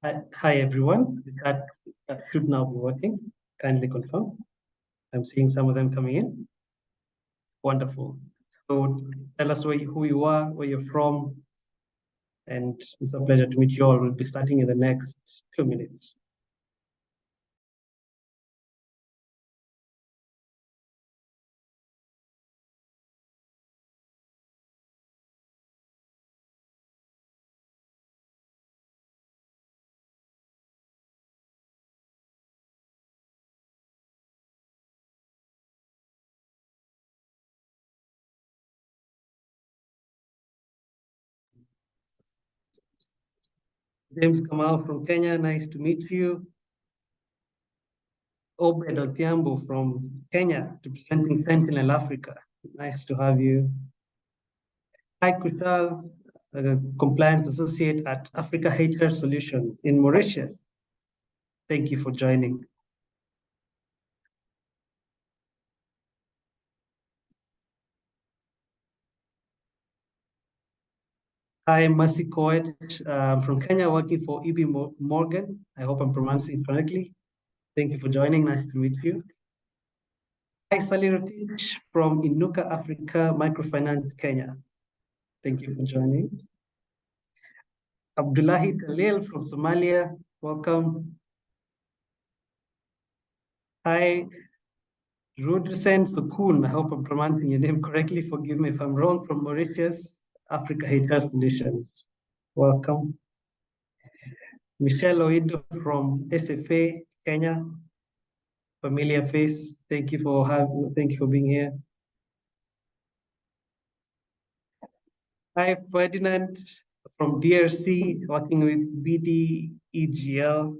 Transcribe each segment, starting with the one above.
Hi everyone. That should now be working. Kindly confirm. I'm seeing some of them coming in. Wonderful. So tell us who you are, where you're from, and it's a pleasure to meet you all. We'll be starting in the next 2 minutes. James Kamau from Kenya, nice to meet you. Obed Odhiambo from Kenya, representing Sentinel Africa. Nice to have you. Hi Kushal, Compliance Associate at Africa HR Solutions in Mauritius. Thank you for joining. Hi, Mercy Coed from Kenya, working for EB Morgan. I hope I'm pronouncing it correctly. Thank you for joining. Nice to meet you. Hi, Sally Rotich from Inuka Africa Microfinance Kenya. Thank you for joining. Abdullahi Khalil from Somalia. Welcome. Hi, Rudresen Sukun. I hope I'm pronouncing your name correctly. Forgive me if I'm wrong. From Mauritius, Africa HR Solutions. Welcome. Michelle Oido from SFA Kenya. Familiar face. Thank you for being here. Hi, Ferdinand from DRC, working with BDEGL.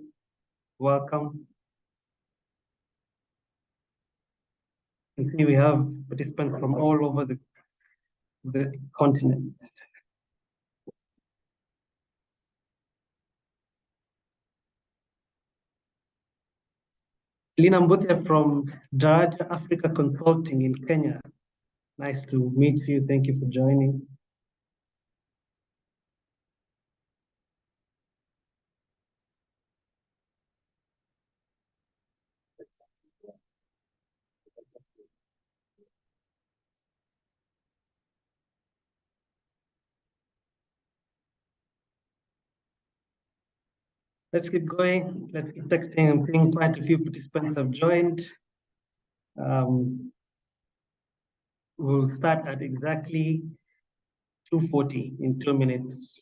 Welcome. You can see we have participants from all over the continent. Lina Mbuthia from Daraja Africa Consulting in Kenya. Nice to meet you. Thank you for joining. Let's keep going. Let's keep texting. I'm seeing quite a few participants have joined. We'll start at exactly 2:40 in 2 minutes.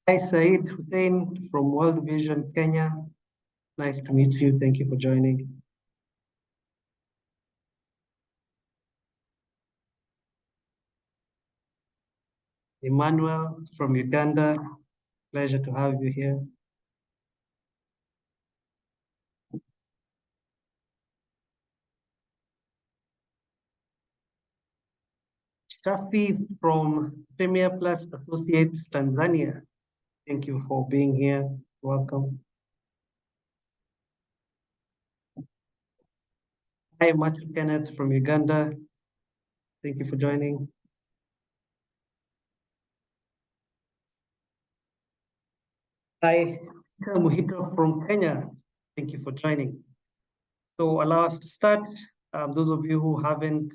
Hi, Said Hussein from World Vision, Kenya. Nice to meet you. Thank you for joining. Emmanuel from Uganda. Pleasure to have you here. Shafi from Premier Plus Associates, Tanzania. Thank you for being here. Welcome. Hi, Machu Kenneth from Uganda. Thank you for joining. Hi, Peter Muhito from Kenya. Thank you for joining. So allow us to start. Those of you who haven't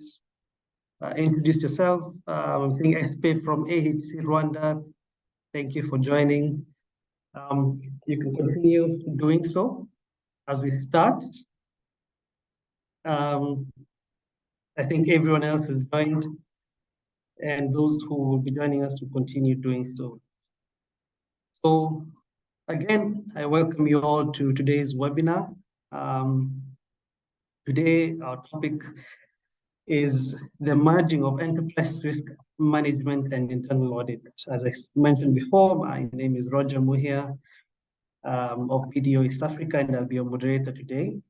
introduced yourself, I'm saying SP from AHC Rwanda. Thank you for joining. You can continue doing so as we start. I think everyone else has joined, and those who will be joining us will continue doing so. So again, I welcome you all to today's webinar. Today, our topic is the merging of enterprise risk management and internal audit. As I mentioned before, my name is Roger Muhia of BDO East Africa, and I'll be your moderator today.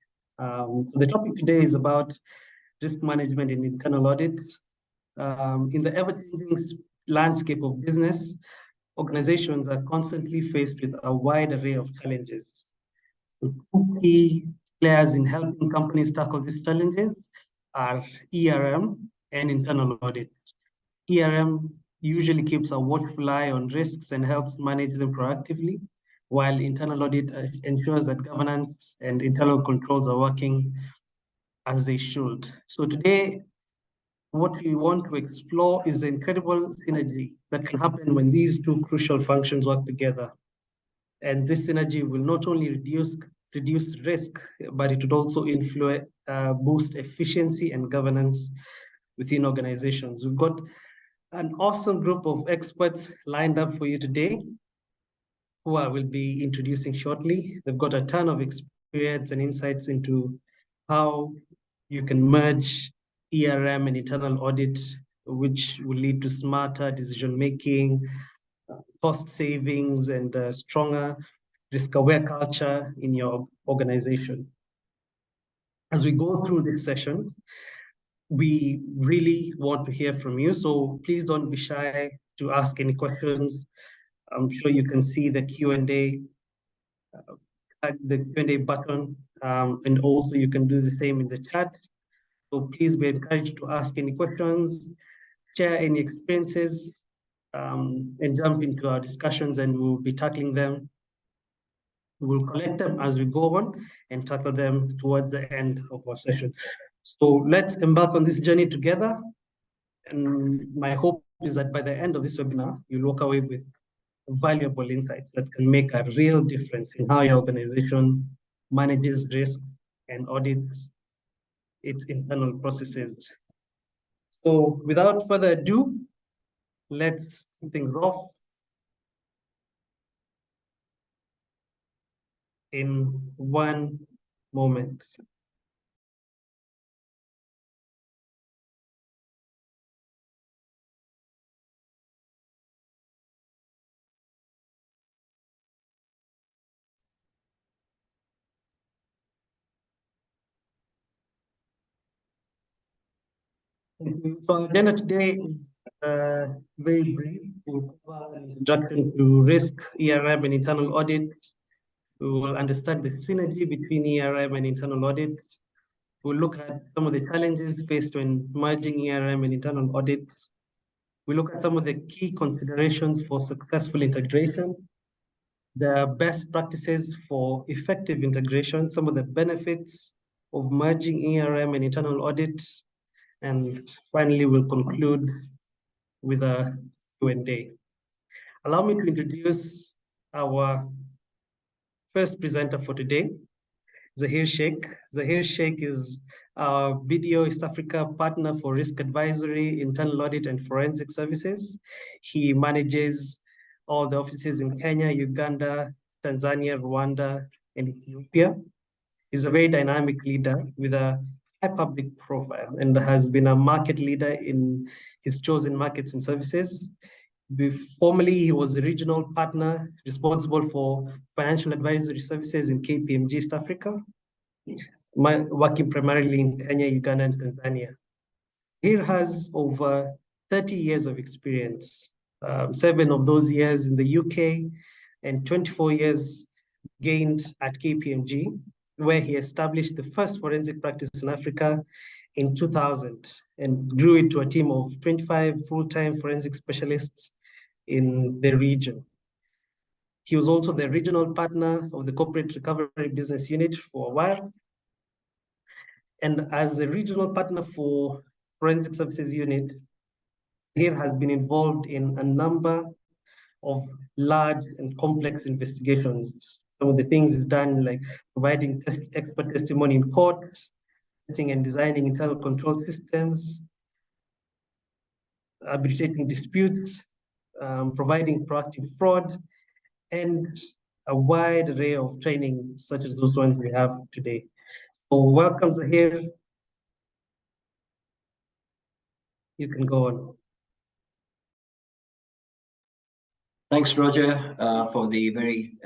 So the topic today is about risk management and internal audit. In the ever-changing landscape of business, organizations are constantly faced with a wide array of challenges. The two key players in helping companies tackle these challenges are ERM and internal audit. ERM usually keeps a watchful eye on risks and helps manage them proactively, while internal audit ensures that governance and internal controls are working as they should. So today, what we want to explore is the incredible synergy that can happen when these two crucial functions work together. And this synergy will not only reduce risk, but it would also boost efficiency and governance within organizations. We've got an awesome group of experts lined up for you today, who I will be introducing shortly. They've got a ton of experience and insights into how you can merge ERM and internal audit, which will lead to smarter decision-making, cost savings, and stronger risk-aware culture in your organization. As we go through this session, we really want to hear from you, so please don't be shy to ask any questions. I'm sure you can see the Q&A button, and also you can do the same in the chat. So please be encouraged to ask any questions, share any experiences, and jump into our discussions, and we'll be tackling them. We'll collect them as we go on and tackle them towards the end of our session. So let's embark on this journey together. And my hope is that by the end of this webinar, you'll walk away with valuable insights that can make a real difference in how your organization manages risk and audits its internal processes. So without further ado, let's kick things off in one moment. So our agenda today is very brief. We'll cover an introduction to risk, ERM, and internal audit. We will understand the synergy between ERM and internal audit. We'll look at some of the challenges faced when merging ERM and internal audit. We look at some of the key considerations for successful integration, the best practices for effective integration, some of the benefits of merging ERM and internal audit, and finally, we'll conclude with a Q&A. Allow me to introduce our first presenter for today, Zahir Sheikh. Zahir Sheikh is our BDO East Africa partner for risk advisory, internal audit, and forensic services. He manages all the offices in Kenya, Uganda, Tanzania, Rwanda, and Ethiopia. He's a very dynamic leader with a high public profile and has been a market leader in his chosen markets and services. Formerly, he was the regional partner responsible for financial advisory services in KPMG East Africa, working primarily in Kenya, Uganda, and Tanzania. He has over 30 years of experience, 7 of those years in the UK, and 24 years gained at KPMG, where he established the first forensic practice in Africa in 2000 and grew it to a team of 25 full-time forensic specialists in the region. He was also the regional partner of the corporate recovery business unit for a while. And as a regional partner for Forensic Services Unit, here has been involved in a number of large and complex investigations. Some of the things is done like providing expert testimony in court, testing and designing internal control systems, arbitrating disputes, providing proactive fraud, and a wide array of trainings such as those ones we have today. So welcome to here. You can go on. Thanks, Roger, for the very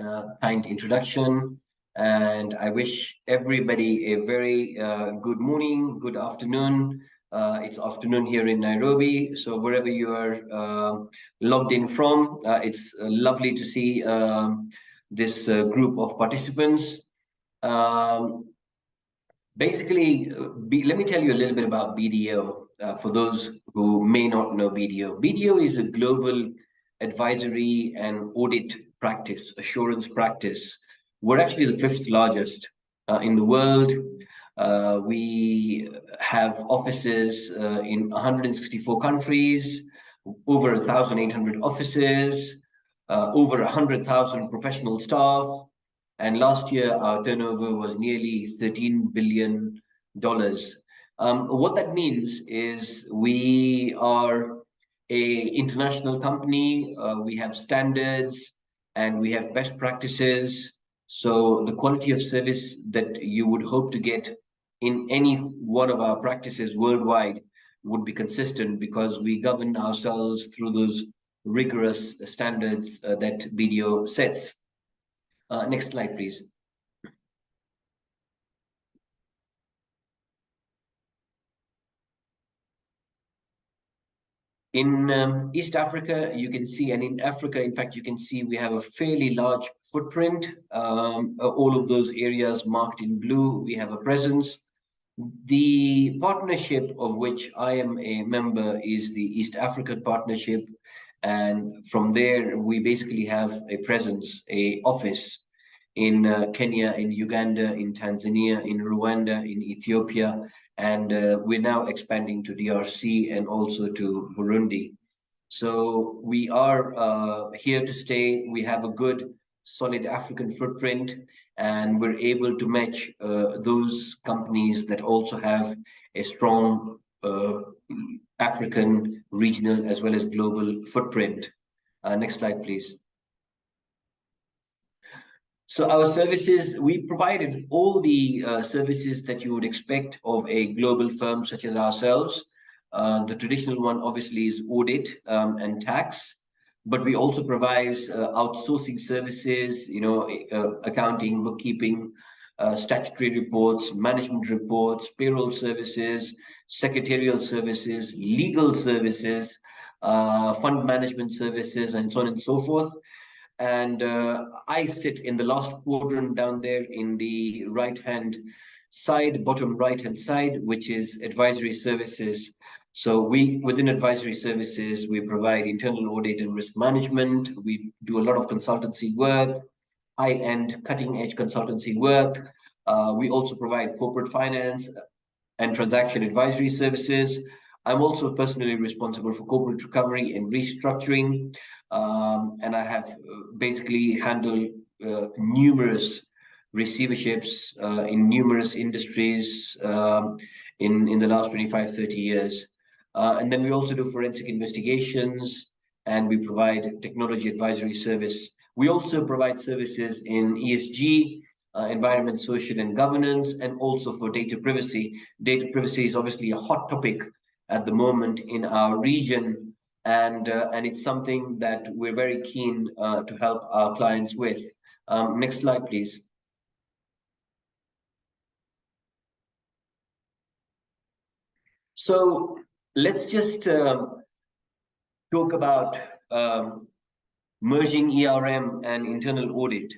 kind introduction. And I wish everybody a very good morning, good afternoon. It's afternoon here in Nairobi. So wherever you are logged in from, it's lovely to see this group of participants. Basically, let me tell you a little bit about BDO for those who may not know BDO. BDO is a global advisory and audit practice, assurance practice. We're actually the fifth largest in the world. We have offices in 164 countries, over 1,800 offices, over 100,000 professional staff. And last year, our turnover was nearly $13 billion. What that means is we are a international company. We have standards and we have best practices. So the quality of service that you would hope to get in any one of our practices worldwide would be consistent because we govern ourselves through those rigorous standards that BDO sets. Next slide, please. In East Africa, you can see, and in Africa, in fact, you can see we have a fairly large footprint. All of those areas marked in blue, we have a presence. The partnership of which I am a member is the East African Partnership. And from there, we basically have a presence, a office in Kenya, in Uganda, in Tanzania, in Rwanda, in Ethiopia, and we're now expanding to DRC and also to Burundi. So we are here to stay. We have a good, solid African footprint, and we're able to match those companies that also have a strong African, regional, as well as global footprint. Next slide, please. So our services, we provided all the services that you would expect of a global firm such as ourselves. The traditional one obviously is audit and tax, but we also provide outsourcing services, accounting, bookkeeping, statutory reports, management reports, payroll services, secretarial services, legal services, fund management services, and so on and so forth. And I sit in the last quadrant down there in the right-hand side, bottom right-hand side, which is advisory services. So within advisory services, we provide internal audit and risk management. We do a lot of consultancy work, high-end, cutting-edge consultancy work. We also provide corporate finance and transaction advisory services. I'm also personally responsible for corporate recovery and restructuring. And I have basically handled numerous receiverships in numerous industries in the last 25, 30 years. And then we also do forensic investigations, and we provide technology advisory service. We also provide services in ESG, environment, social, and governance, and also for data privacy. Data privacy is obviously a hot topic at the moment in our region, and it's something that we're very keen to help our clients with. Next slide, please. So let's just talk about merging ERM and internal audit.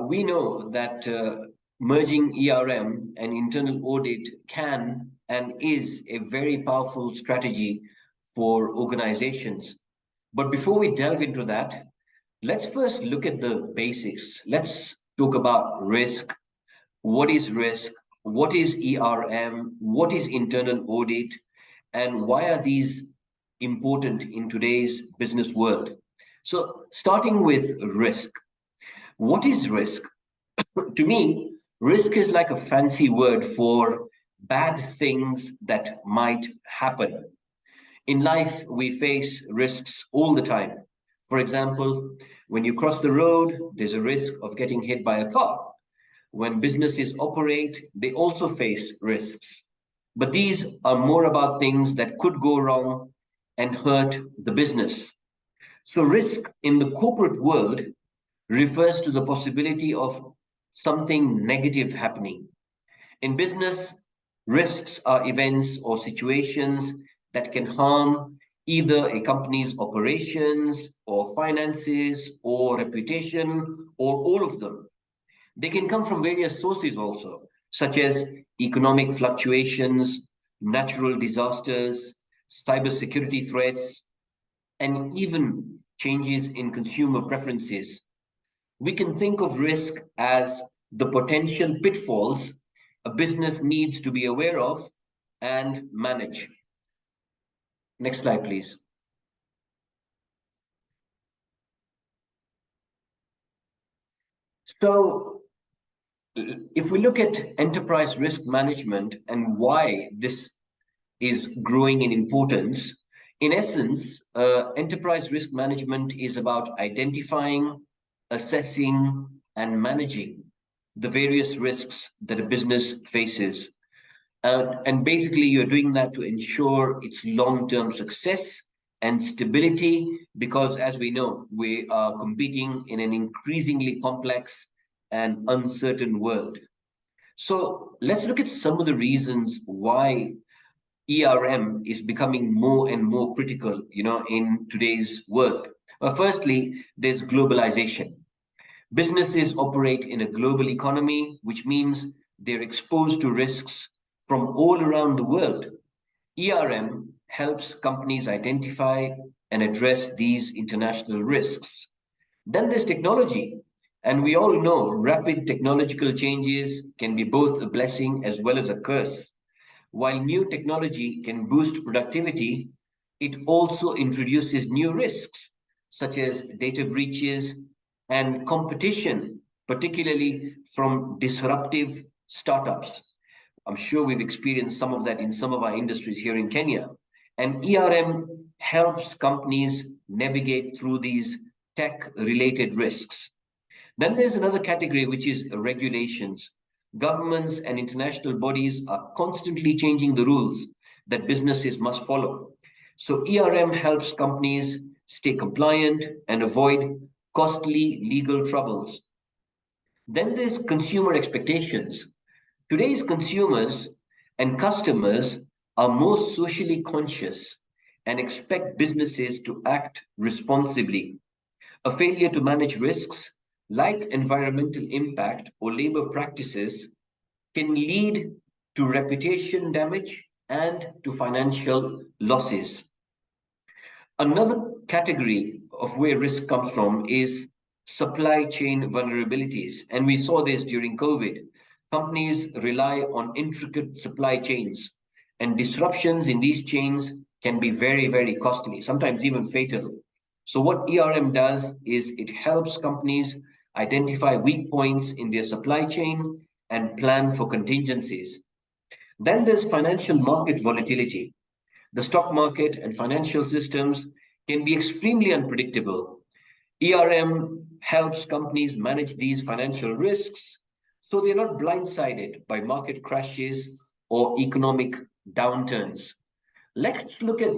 We know that merging ERM and internal audit can and is a very powerful strategy for organizations. But before we delve into that, let's first look at the basics. Let's talk about risk. What is risk? what is ERM, what is internal audit, and why are these important in today's business world. So starting with risk. What is risk? To me, risk is like a fancy word for bad things that might happen. In life, we face risks all the time. For example, when you cross the road, there's a risk of getting hit by a car. When businesses operate, they also face risks. But these are more about things that could go wrong and hurt the business. So, risk in the corporate world refers to the possibility of something negative happening. In business, risks are events or situations that can harm either a company's operations or finances or reputation or all of them. They can come from various sources also, such as economic fluctuations, natural disasters, cybersecurity threats, and even changes in consumer preferences. We can think of risk as the potential pitfalls a business needs to be aware of and manage. Next slide, please. So, if we look at enterprise risk management and why this is growing in importance, in essence, enterprise risk management is about identifying, assessing, and managing the various risks that a business faces. And basically, you're doing that to ensure its long-term success and stability, because as we know, we are competing in an increasingly complex and uncertain world. So let's look at some of the reasons why ERM is becoming more and more critical, in today's world. Firstly, there's globalization. Businesses operate in a global economy, which means they're exposed to risks from all around the world. ERM helps companies identify and address these international risks. Then there's technology. And we all know rapid technological changes can be both a blessing as well as a curse. While new technology can boost productivity, it also introduces new risks, such as data breaches and competition, particularly from disruptive startups. I'm sure we've experienced some of that in some of our industries here in Kenya. And ERM helps companies navigate through these tech-related risks. Then there's another category, which is regulations. Governments and international bodies are constantly changing the rules that businesses must follow. So ERM helps companies stay compliant and avoid costly legal troubles. Then there's consumer expectations. Today's consumers and customers are more socially conscious and expect businesses to act responsibly. A failure to manage risks, like environmental impact or labor practices, can lead to reputation damage and to financial losses. Another category of where risk comes from is supply chain vulnerabilities. And we saw this during COVID. Companies rely on intricate supply chains, and disruptions in these chains can be very, very costly, sometimes even fatal. So, what ERM does is it helps companies identify weak points in their supply chain and plan for contingencies. Then there's financial market volatility. The stock market and financial systems can be extremely unpredictable. ERM helps companies manage these financial risks so they're not blindsided by market crashes or economic downturns. Let's look at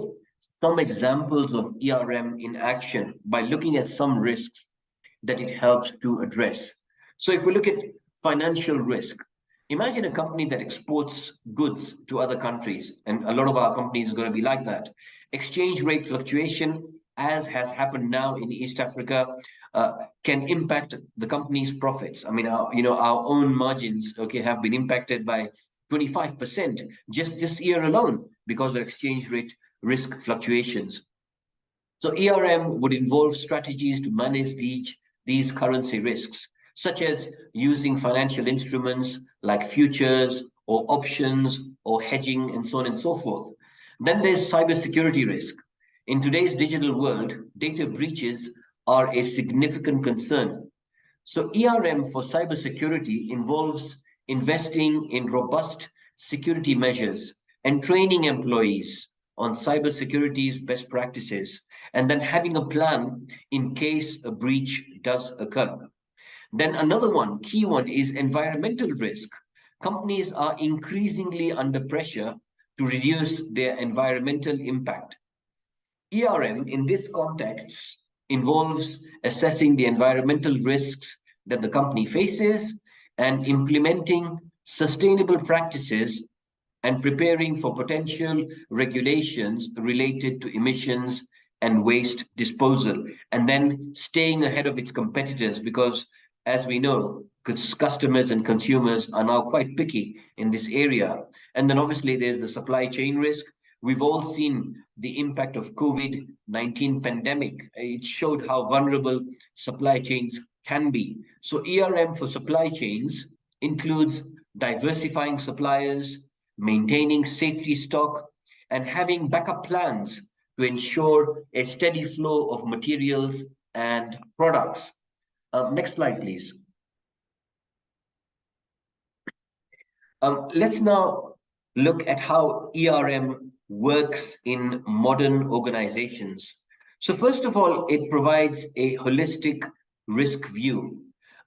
some examples of ERM in action by looking at some risks that it helps to address. So if we look at financial risk, imagine a company that exports goods to other countries, and a lot of our companies are going to be like that. Exchange rate fluctuation, as has happened now in East Africa, can impact the company's profits. I mean, our own margins, have been impacted by 25% just this year alone because of exchange rate risk fluctuations. So ERM would involve strategies to manage these currency risks. such as using financial instruments like futures or options or hedging and so on and so forth. Then there's cybersecurity risk. In today's digital world, data breaches are a significant concern. So ERM for cybersecurity involves investing in robust security measures and training employees on cybersecurity's best practices, and then having a plan in case a breach does occur. Then another one, key one, is environmental risk. Companies are increasingly under pressure to reduce their environmental impact. ERM in this context involves assessing the environmental risks that the company faces and implementing sustainable practices and preparing for potential regulations related to emissions and waste disposal, and then staying ahead of its competitors, because as we know, customers and consumers are now quite picky in this area. And then obviously there's the supply chain risk. We've all seen the impact of COVID-19 pandemic. It showed how vulnerable supply chains can be. So ERM for supply chains includes diversifying suppliers, maintaining safety stock, and having backup plans to ensure a steady flow of materials and products. Next slide, please. Let's now look at how ERM works in modern organizations. So first of all, it provides a holistic risk view.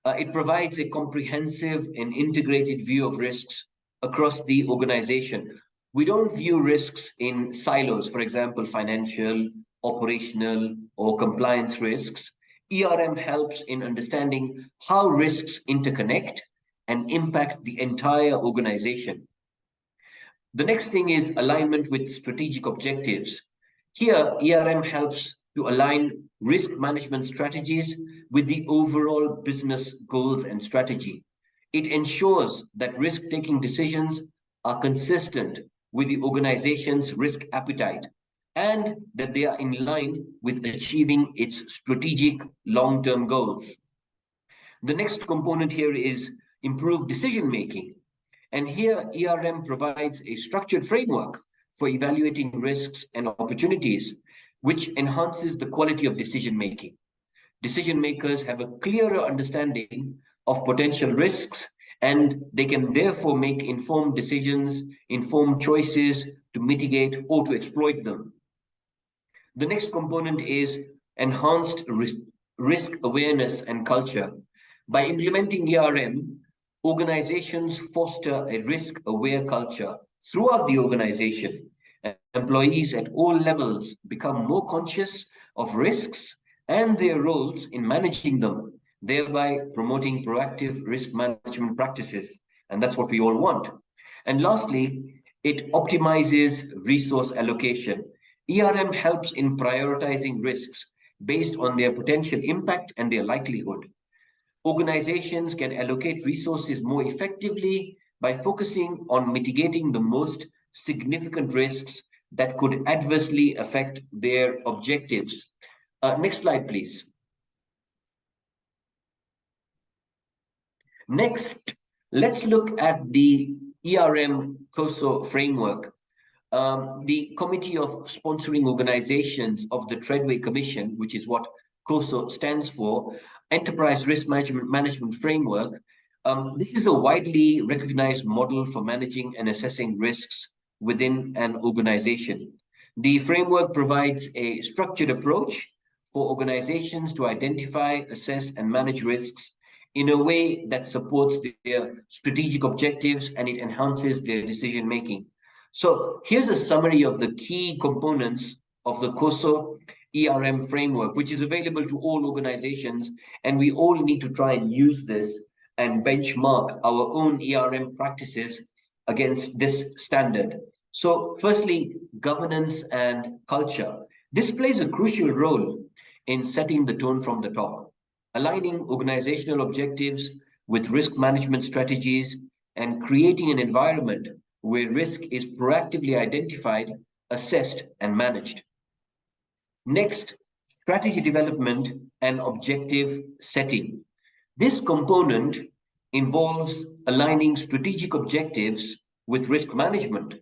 It provides a comprehensive and integrated view of risks across the organization. We don't view risks in silos, for example, financial, operational, or compliance risks. ERM helps in understanding how risks interconnect and impact the entire organization. The next thing is alignment with strategic objectives. Here, ERM helps to align risk management strategies with the overall business goals and strategy. It ensures that risk-taking decisions are consistent with the organization's risk appetite and that they are in line with achieving its strategic long-term goals. The next component here is improved decision-making. And here, ERM provides a structured framework for evaluating risks and opportunities, which enhances the quality of decision-making. Decision makers have a clearer understanding of potential risks, and they can therefore make informed decisions, informed choices to mitigate or to exploit them. The next component is enhanced risk awareness and culture. By implementing ERM, organizations foster a risk-aware culture throughout the organization. Employees at all levels become more conscious of risks and their roles in managing them, thereby promoting proactive risk management practices. And that's what we all want. And lastly, it optimizes resource allocation. ERM helps in prioritizing risks based on their potential impact and their likelihood. Organizations can allocate resources more effectively by focusing on mitigating the most significant risks that could adversely affect their objectives. Next slide, please. Next, let's look at the ERM COSO framework. The Committee of Sponsoring Organizations of the Treadway Commission, which is what COSO stands for, Enterprise Risk Management Framework. This is a widely recognized model for managing and assessing risks within an organization. The framework provides a structured approach for organizations to identify, assess, and manage risks in a way that supports their strategic objectives and it enhances their decision-making. So here's a summary of the key components of the COSO ERM framework, which is available to all organizations, and we all need to try and use this and benchmark our own ERM practices against this standard. So firstly, governance and culture. This plays a crucial role in setting the tone from the top, aligning organizational objectives with risk management strategies and creating an environment where risk is proactively identified, assessed, and managed. Next, strategy development and objective setting. This component involves aligning strategic objectives with risk management.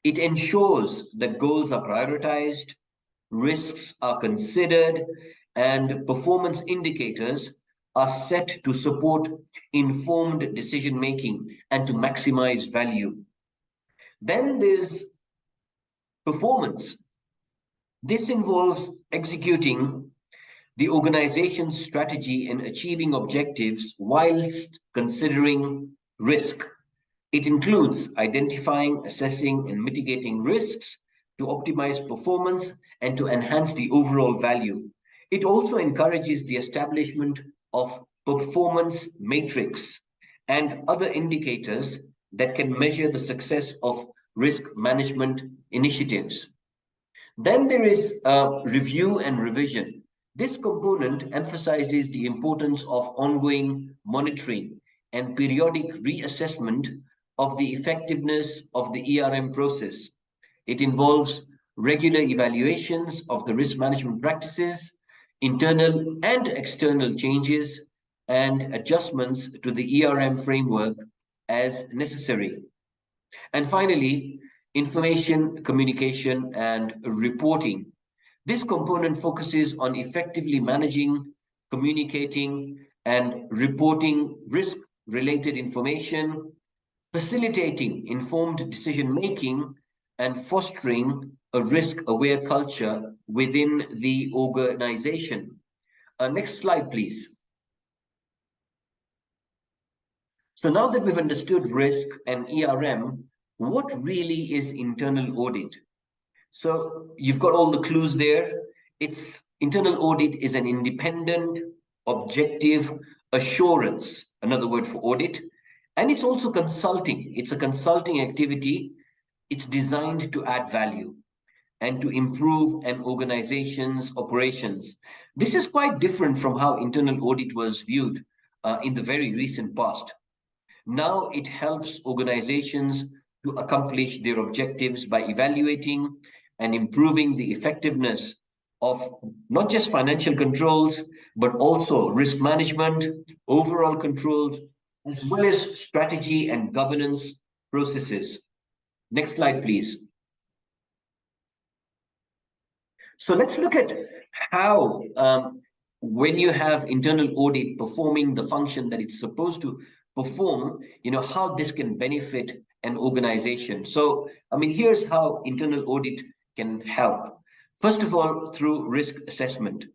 It ensures that goals are prioritized, risks are considered, and performance indicators are set to support informed decision making and to maximize value. Then there's performance. This involves executing the organization's strategy in achieving objectives whilst considering risk. It includes identifying, assessing, and mitigating risks to optimize performance and to enhance the overall value. It also encourages the establishment of performance matrix and other indicators that can measure the success of risk management initiatives. Then there is review and revision. This component emphasizes the importance of ongoing monitoring and periodic reassessment of the effectiveness of the ERM process. It involves regular evaluations of the risk management practices, internal and external changes, and adjustments to the ERM framework as necessary. And finally, information, communication, and reporting. This component focuses on effectively managing, communicating, and reporting risk-related information, facilitating informed decision-making, and fostering a risk-aware culture within the organization. Next slide, please. So now that we've understood risk and ERM, what really is internal audit? So you've got all the clues there. Internal audit is an independent, objective assurance, another word for audit. And it's also consulting. It's a consulting activity. It's designed to add value and to improve an organization's operations. This is quite different from how internal audit was viewed in the very recent past. Now it helps organizations to accomplish their objectives by evaluating and improving the effectiveness of not just financial controls, but also risk management, overall controls, as well as strategy and governance processes. Next slide, please. So let's look at how, when you have internal audit performing the function that it's supposed to perform, how this can benefit an organization. So, here's how internal audit can help. First of all, through risk assessment.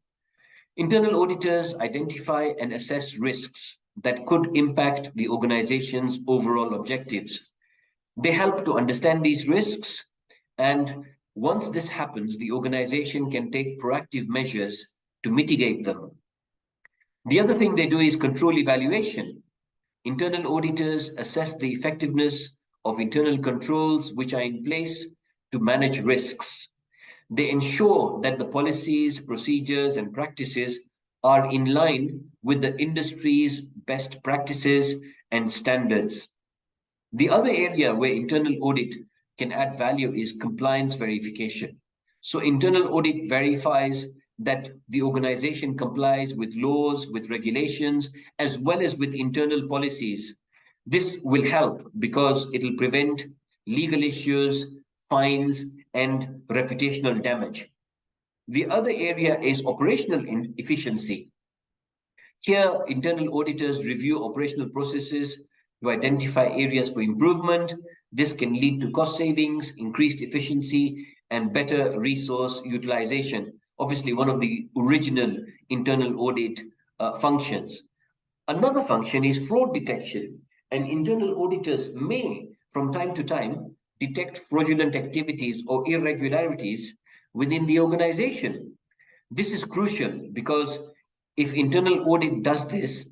Internal auditors identify and assess risks that could impact the organization's overall objectives. They help to understand these risks, and once this happens, the organization can take proactive measures to mitigate them. The other thing they do is control evaluation. Internal auditors assess the effectiveness of internal controls which are in place to manage risks. They ensure that the policies, procedures, and practices are in line with the industry's best practices and standards. The other area where internal audit can add value is compliance verification. So internal audit verifies that the organization complies with laws, with regulations, as well as with internal policies. This will help because it will prevent legal issues, fines, and reputational damage. The other area is operational efficiency. Here, internal auditors review operational processes to identify areas for improvement. This can lead to cost savings, increased efficiency, and better resource utilization. Obviously, one of the original internal audit functions. Another function is fraud detection, and internal auditors may, from time to time, detect fraudulent activities or irregularities within the organization. This is crucial because if internal audit does this,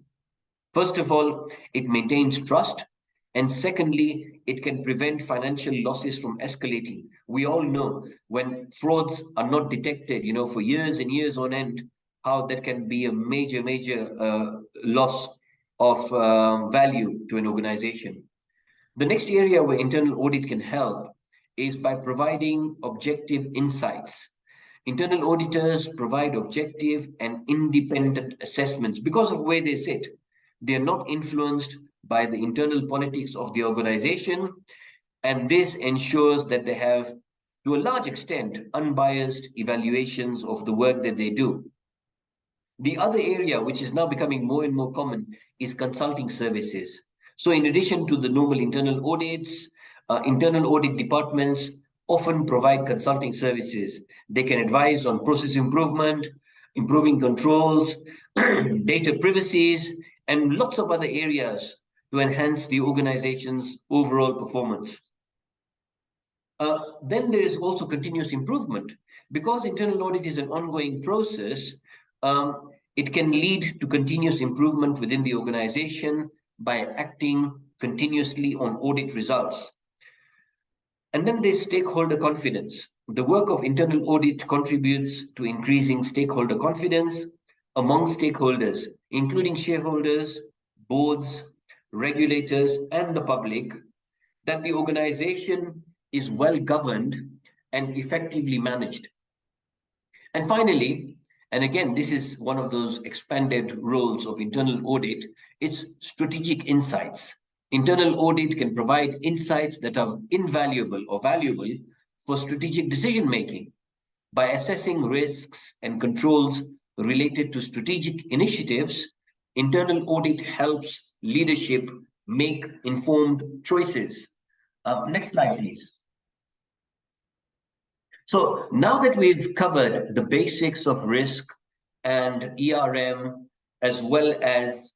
first of all, it maintains trust, and secondly, it can prevent financial losses from escalating. We all know when frauds are not detected, for years and years on end, how that can be a major loss of value to an organization. The next area where internal audit can help is by providing objective insights. Internal auditors provide objective and independent assessments because of where they sit. They are not influenced by the internal politics of the organization, and this ensures that they have, to a large extent, unbiased evaluations of the work that they do. The other area, which is now becoming more and more common, is consulting services. So, in addition to the normal internal audits, internal audit departments often provide consulting services. They can advise on process improvement, improving controls, data privacies, and lots of other areas to enhance the organization's overall performance. Then there is also continuous improvement. Because internal audit is an ongoing process, it can lead to continuous improvement within the organization by acting continuously on audit results. And then there's stakeholder confidence. The work of internal audit contributes to increasing stakeholder confidence among stakeholders, including shareholders, boards, regulators, and the public, that the organization is well governed and effectively managed. And finally, and again, this is one of those expanded roles of internal audit, it's strategic insights. Internal audit can provide insights that are invaluable or valuable for strategic decision making. By assessing risks and controls related to strategic initiatives, internal audit helps leadership make informed choices. Next slide, please. So now that we've covered the basics of risk and ERM, as well as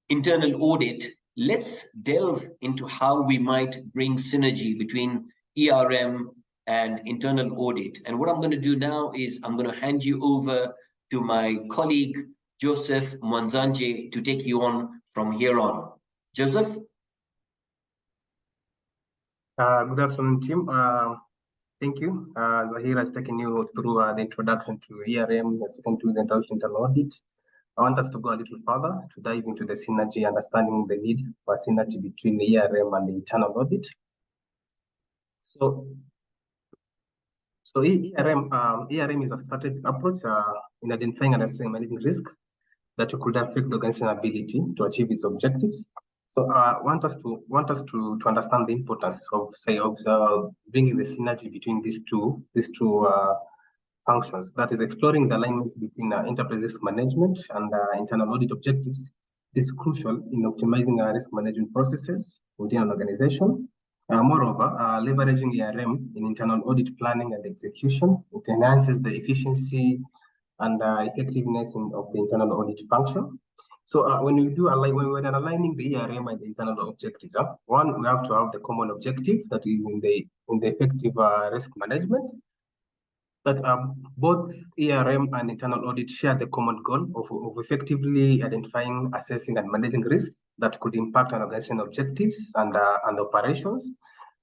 internal audit, let's delve into how we might bring synergy between ERM and internal audit. And what I'm going to do now is I'm going to hand you over to my colleague, Joseph Mwanzanje, to take you on from here on. Joseph? Good afternoon, team. Thank you. Zahir has taken you through the introduction to ERM, the second to the introduction to audit. I want us to go a little further to dive into the synergy, understanding the need for synergy between the ERM and the internal audit. So ERM is a strategic approach in identifying and assessing managing risk that could affect the organization's ability to achieve its objectives. So want us to understand the importance of bringing the synergy between these two functions. That is, exploring the alignment between enterprise risk management and internal audit objectives. This is crucial in optimizing our risk management processes within an organization. Moreover, leveraging ERM in internal audit planning and execution, it enhances the efficiency and effectiveness of the internal audit function. So when we're aligning the ERM and the internal objectives, one, we have to have the common objective that is in the effective risk management. But both ERM and internal audit share the common goal of effectively identifying, assessing, and managing risks that could impact on organizational objectives and operations.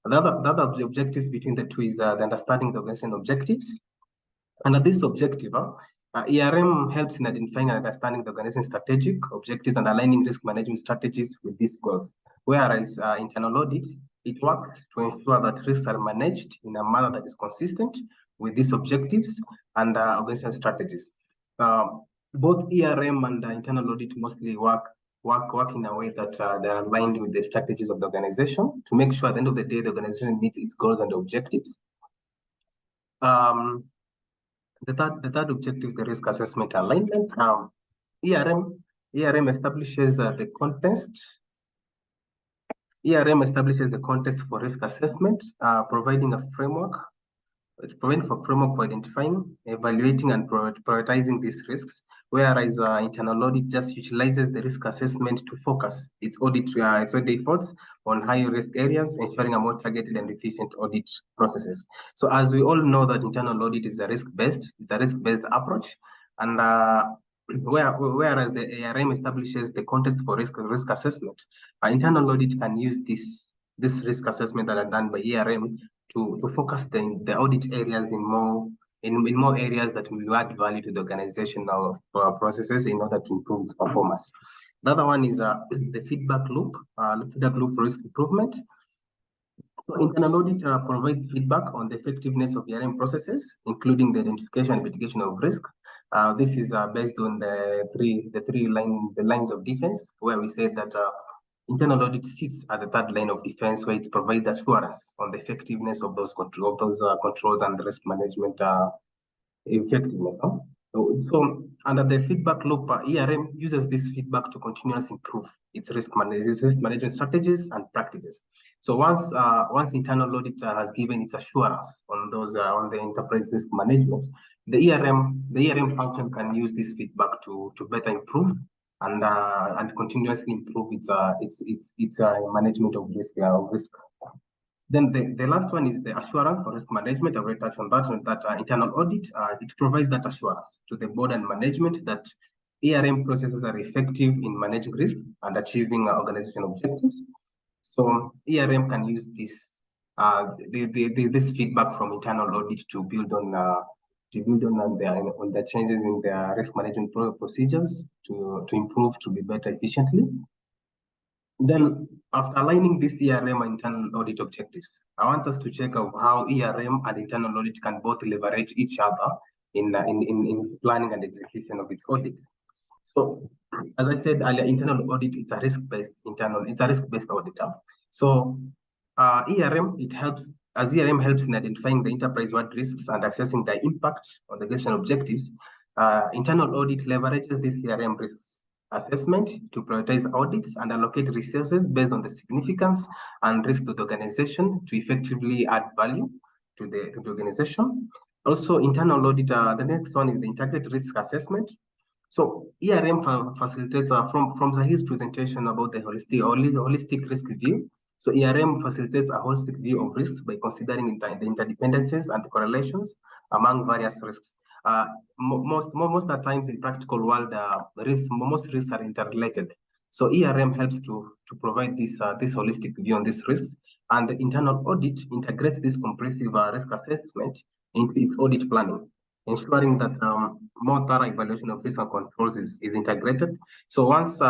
The other objectives between the two is the understanding the organizational objectives. And this objective, ERM helps in identifying and understanding the organization's strategic objectives and aligning risk management strategies with these goals. Whereas internal audit, it works to ensure that risks are managed in a manner that is consistent with these objectives and organizational strategies. Both ERM and internal audit mostly work in a way that they are aligned with the strategies of the organization to make sure at the end of the day the organization meets its goals and objectives. The third objective is the risk assessment alignment. ERM establishes the context. ERM establishes the context for risk assessment, providing a framework. It's providing for framework for identifying, evaluating, and prioritizing these risks. Whereas internal audit just utilizes the risk assessment to focus its audit efforts on higher risk areas, ensuring a more targeted and efficient audit processes. So as we all know that internal audit is a risk-based approach, and whereas the ARM establishes the context for risk assessment, internal audit can use this risk assessment that are done by ERM to focus the audit areas in more areas that will add value to the organizational processes in order to improve its performance. The other one is the feedback loop for risk improvement. So internal audit provides feedback on the effectiveness of ERM processes, including the identification and mitigation of risk. This is based on the lines of defense, where we said that internal audit sits at the third line of defense, where it provides assurance on the effectiveness of those controls and the risk management effectiveness. So under the feedback loop, ERM uses this feedback to continuously improve its risk management strategies and practices. So once internal audit has given its assurance on those on the enterprise risk management, the ERM function can use this feedback to better improve and continuously improve its management of risk. Then the last one is the assurance for risk management. I've already touched on that internal audit. It provides that assurance to the board and management that ERM processes are effective in managing risks and achieving organizational objectives. So ERM can use this this feedback from internal audit to build on the changes in their risk management procedures to improve, to be better efficiently. Then, after aligning this ERM and internal audit objectives, I want us to check out how ERM and internal audit can both leverage each other in planning and execution of its audit. So, as I said earlier, internal audit is a risk-based auditor. So, ERM helps in identifying the enterprise-wide risks and assessing their impact on the organizational objectives. Internal audit leverages this ERM risks assessment to prioritize audits and allocate resources based on the significance and risk to the organization to effectively add value to the organization. Also, internal audit, the next one is the integrated risk assessment. So ERM facilitates from Zahir's presentation about the holistic risk review. So ERM facilitates a holistic view of risks by considering the interdependencies and correlations among various risks. Most of the times in practical world, most risks are interrelated. So ERM helps to provide this holistic view on these risks, and the internal audit integrates this comprehensive risk assessment into its audit planning, ensuring that more thorough evaluation of risk and controls is integrated. So once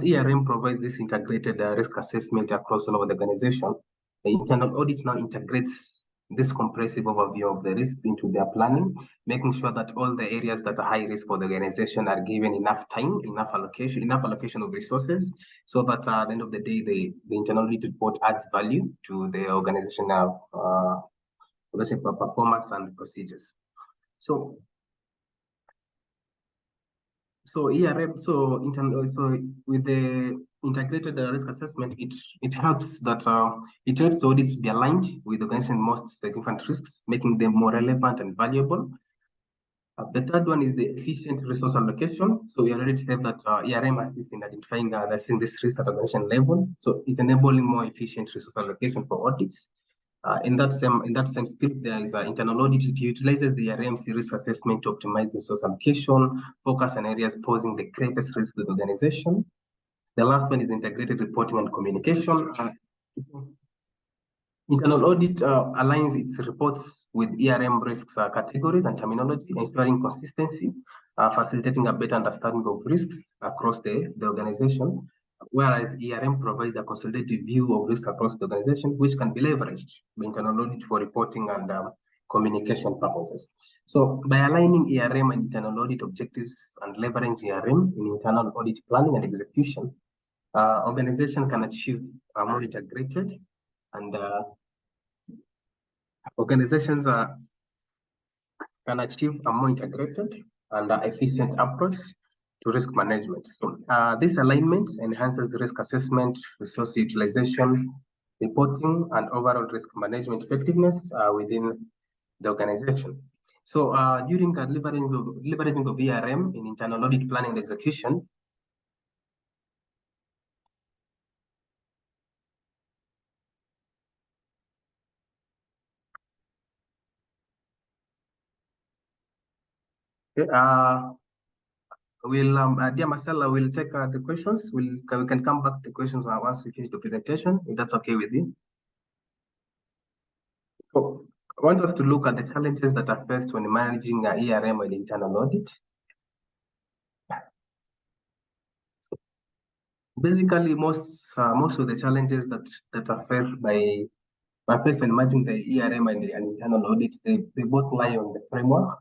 ERM provides this integrated risk assessment across all over the organization, the internal audit now integrates this comprehensive overview of the risks into their planning, making sure that all the areas that are high risk for the organization are given enough time, enough allocation of resources, so that at the end of the day, the internal audit report adds value to the organizational performance and procedures. So with the integrated risk assessment, it helps the audits to be aligned with the organization's most significant risks, making them more relevant and valuable. The third one is the efficient resource allocation. So we already said that ERM assists in identifying this risk at organization level. So it's enabling more efficient resource allocation for audits. In that same spirit, there is internal audit. It utilizes the ERM's risk assessment to optimize resource allocation, focus on areas posing the greatest risk to the organization. The last one is integrated reporting and communication. Internal audit aligns its reports with ERM risks categories and terminology, ensuring consistency, facilitating a better understanding of risks across the organization, whereas ERM provides a consolidated view of risk across the organization, which can be leveraged by internal audit for reporting and communication purposes. So by aligning ERM and internal audit objectives and leveraging ERM in internal audit planning and execution, organization can achieve a more integrated and organizations can achieve a more integrated and efficient approach to risk management. So this alignment enhances risk assessment, resource utilization, reporting, and overall risk management effectiveness within the organization. So during the leveraging of ERM in internal audit planning and execution, dear Marcella, we'll take the questions. We can come back to the questions once we finish the presentation, if that's okay with you. So I want us to look at the challenges that are faced when managing ERM and internal audit. Basically, most of the challenges that are faced when managing the ERM and the internal audit, they both lie on the framework,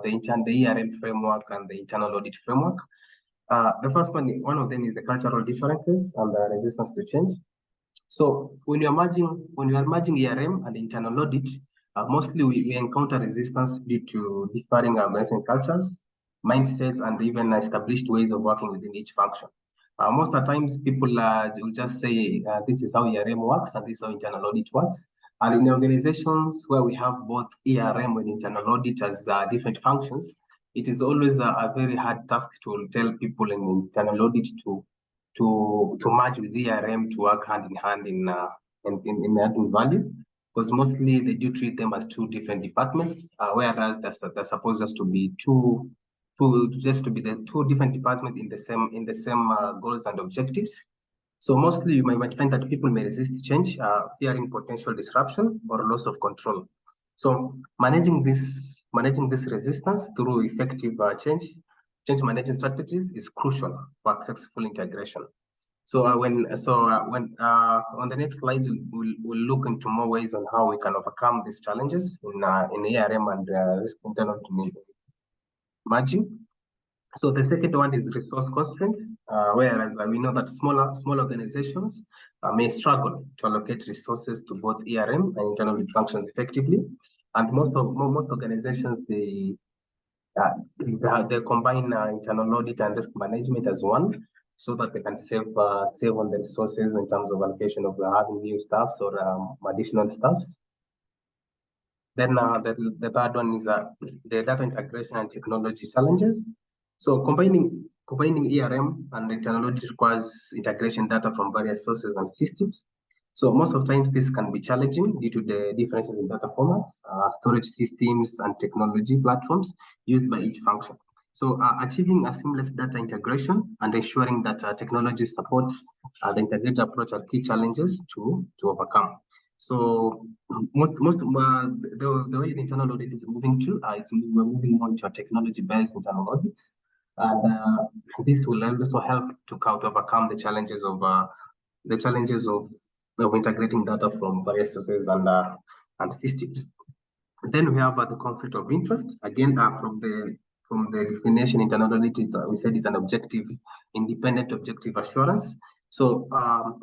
the ERM framework and the internal audit framework. The first one of them is the cultural differences and the resistance to change. So when you are merging ERM and internal audit, mostly we encounter resistance due to differing organizational cultures, mindsets, and even established ways of working within each function. Most of the times, people will just say, this is how ERM works and this is how internal audit works. And in organizations where we have both ERM and internal audit as different functions, it is always a very hard task to tell people in internal audit to merge with ERM to work hand in hand in adding value, because mostly they do treat them as two different departments, whereas they're supposed just to be the two different departments in the same goals and objectives. So mostly you might find that people may resist change, fearing potential disruption or loss of control. So managing this resistance through effective change management strategies is crucial for successful integration. So on the next slide, we'll look into more ways on how we can overcome these challenges in ARM and risk internal merging. So the second one is resource constraints, whereas we know that small organizations may struggle to allocate resources to both ERM and internal functions effectively, and most organizations they combine internal audit and risk management as one, so that they can save on the resources in terms of allocation of having new staffs or additional staffs. Then the third one is the data integration and technology challenges. So combining ERM and internal audit requires integration data from various sources and systems. So most of the times this can be challenging due to the differences in data formats, storage systems, and technology platforms used by each function. So achieving a seamless data integration and ensuring that technology support the integrated approach are key challenges to overcome. So the way the internal audit is moving to, we're moving on to a technology-based internal audits, and this will also help to overcome the challenges of integrating data from various sources and systems. Then we have the conflict of interest. Again, from the definition, internal audit we said it's an independent objective assurance. So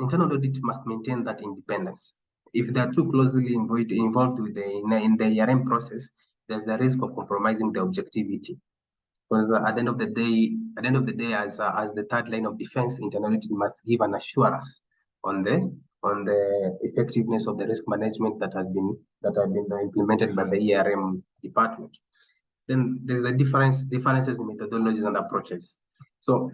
internal audit must maintain that independence. If they are too closely involved with in the ERM process, there's the risk of compromising the objectivity. Because at the end of the day, as the third line of defense, internal audit must give an assurance on the effectiveness of the risk management that have been implemented by the ERM department. Then there's the differences in methodologies and approaches. So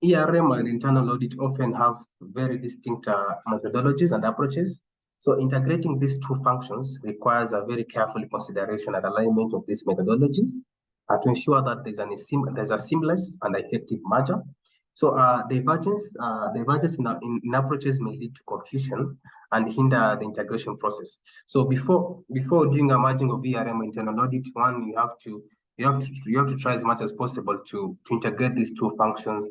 ERM and internal audit often have very distinct methodologies and approaches. So integrating these two functions requires a very careful consideration and alignment of these methodologies to ensure that there's a seamless and effective merger. So divergence in approaches may lead to confusion and hinder the integration process. So before doing a merging of ERM and internal audit, one, you have to try as much as possible to integrate these two functions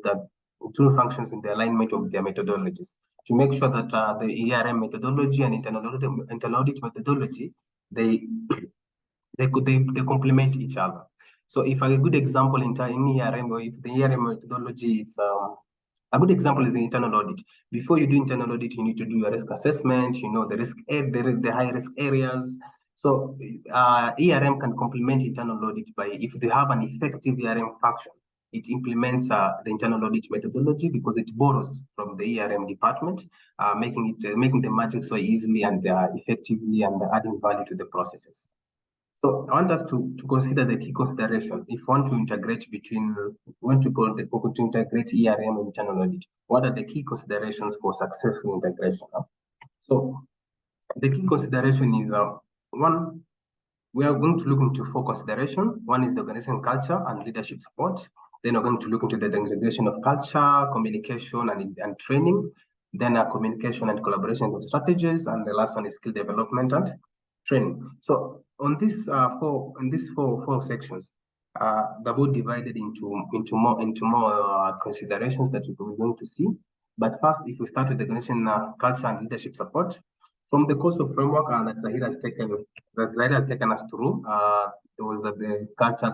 in the alignment of their methodologies, to make sure that the ERM methodology and internal audit methodology they complement each other. So if a good example in ERM, or if the ERM methodology is a good example is the internal audit. Before you do internal audit, you need to do a risk assessment, the high risk areas. So ERM can complement internal audit by, if they have an effective ERM function, it implements the internal audit methodology because it borrows from the ERM department, making the merging so easily and effectively and adding value to the processes. So I want us to consider the key consideration if you want to integrate ERM and internal audit. What are the key considerations for successful integration? So the key consideration is one, we are going to look into 4 considerations. One is the organization culture and leadership support. Then we're going to look into the integration of culture, communication, and training. Then communication and collaboration of strategies, and the last one is skill development and training. So on these four sections, the board divided into more considerations that we're going to see. But first, if we start with the organization culture and leadership support, from the course of framework that Zahira has taken us through, there was the culture,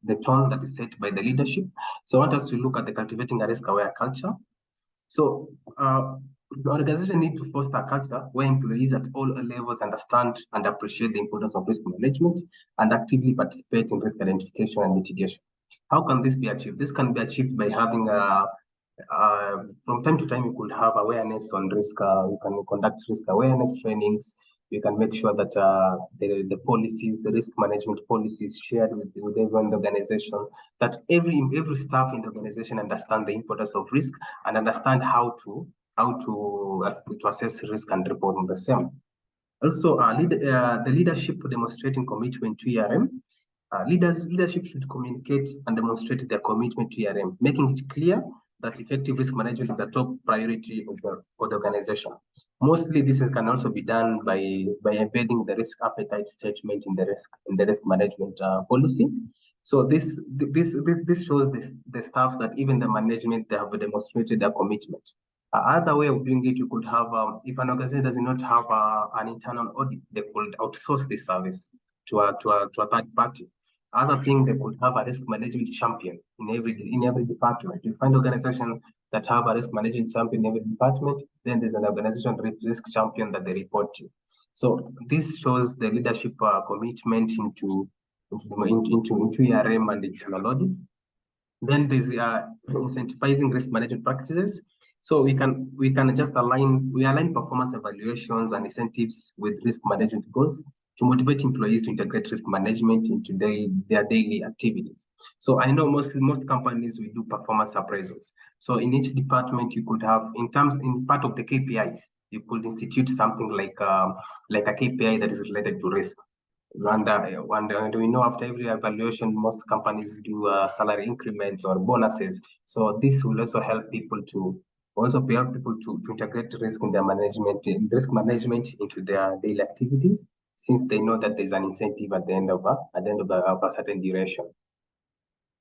the tone that is set by the leadership. So I want us to look at the cultivating a risk-aware culture. So the organization needs to foster a culture where employees at all levels understand and appreciate the importance of risk management and actively participate in risk identification and mitigation. How can this be achieved? This can be achieved by having from time to time, you could have awareness on risk. You can conduct risk awareness trainings. You can make sure that the policies, the risk management policies shared with everyone in the organization, that every staff in the organization understand the importance of risk and understand how to assess risk and report on the same. Also, the leadership demonstrating commitment to ERM. Leadership should communicate and demonstrate their commitment to ERM, making it clear that effective risk management is a top priority for the organization. Mostly, this can also be done by embedding the risk appetite statement in the risk management policy. So this shows the staffs that even the management, they have demonstrated their commitment. Other way of doing it, you could have, if an organization does not have an internal audit, they could outsource this service to a third party. Other thing, they could have a risk management champion in every department. You find organizations that have a risk management champion in every department, then there's an organization risk champion that they report to. So this shows the leadership commitment into ERM and internal audit. Then there's incentivizing risk management practices. So we can just align performance evaluations and incentives with risk management goals to motivate employees to integrate risk management into their daily activities. So I know most companies will do performance appraisals. So in each department, you could have in part of the KPIs, you could institute something like a KPI that is related to risk. And we know after every evaluation, most companies do salary increments or bonuses. So this will also help people to integrate risk in their risk management into their daily activities, since they know that there's an incentive at the end of a certain duration.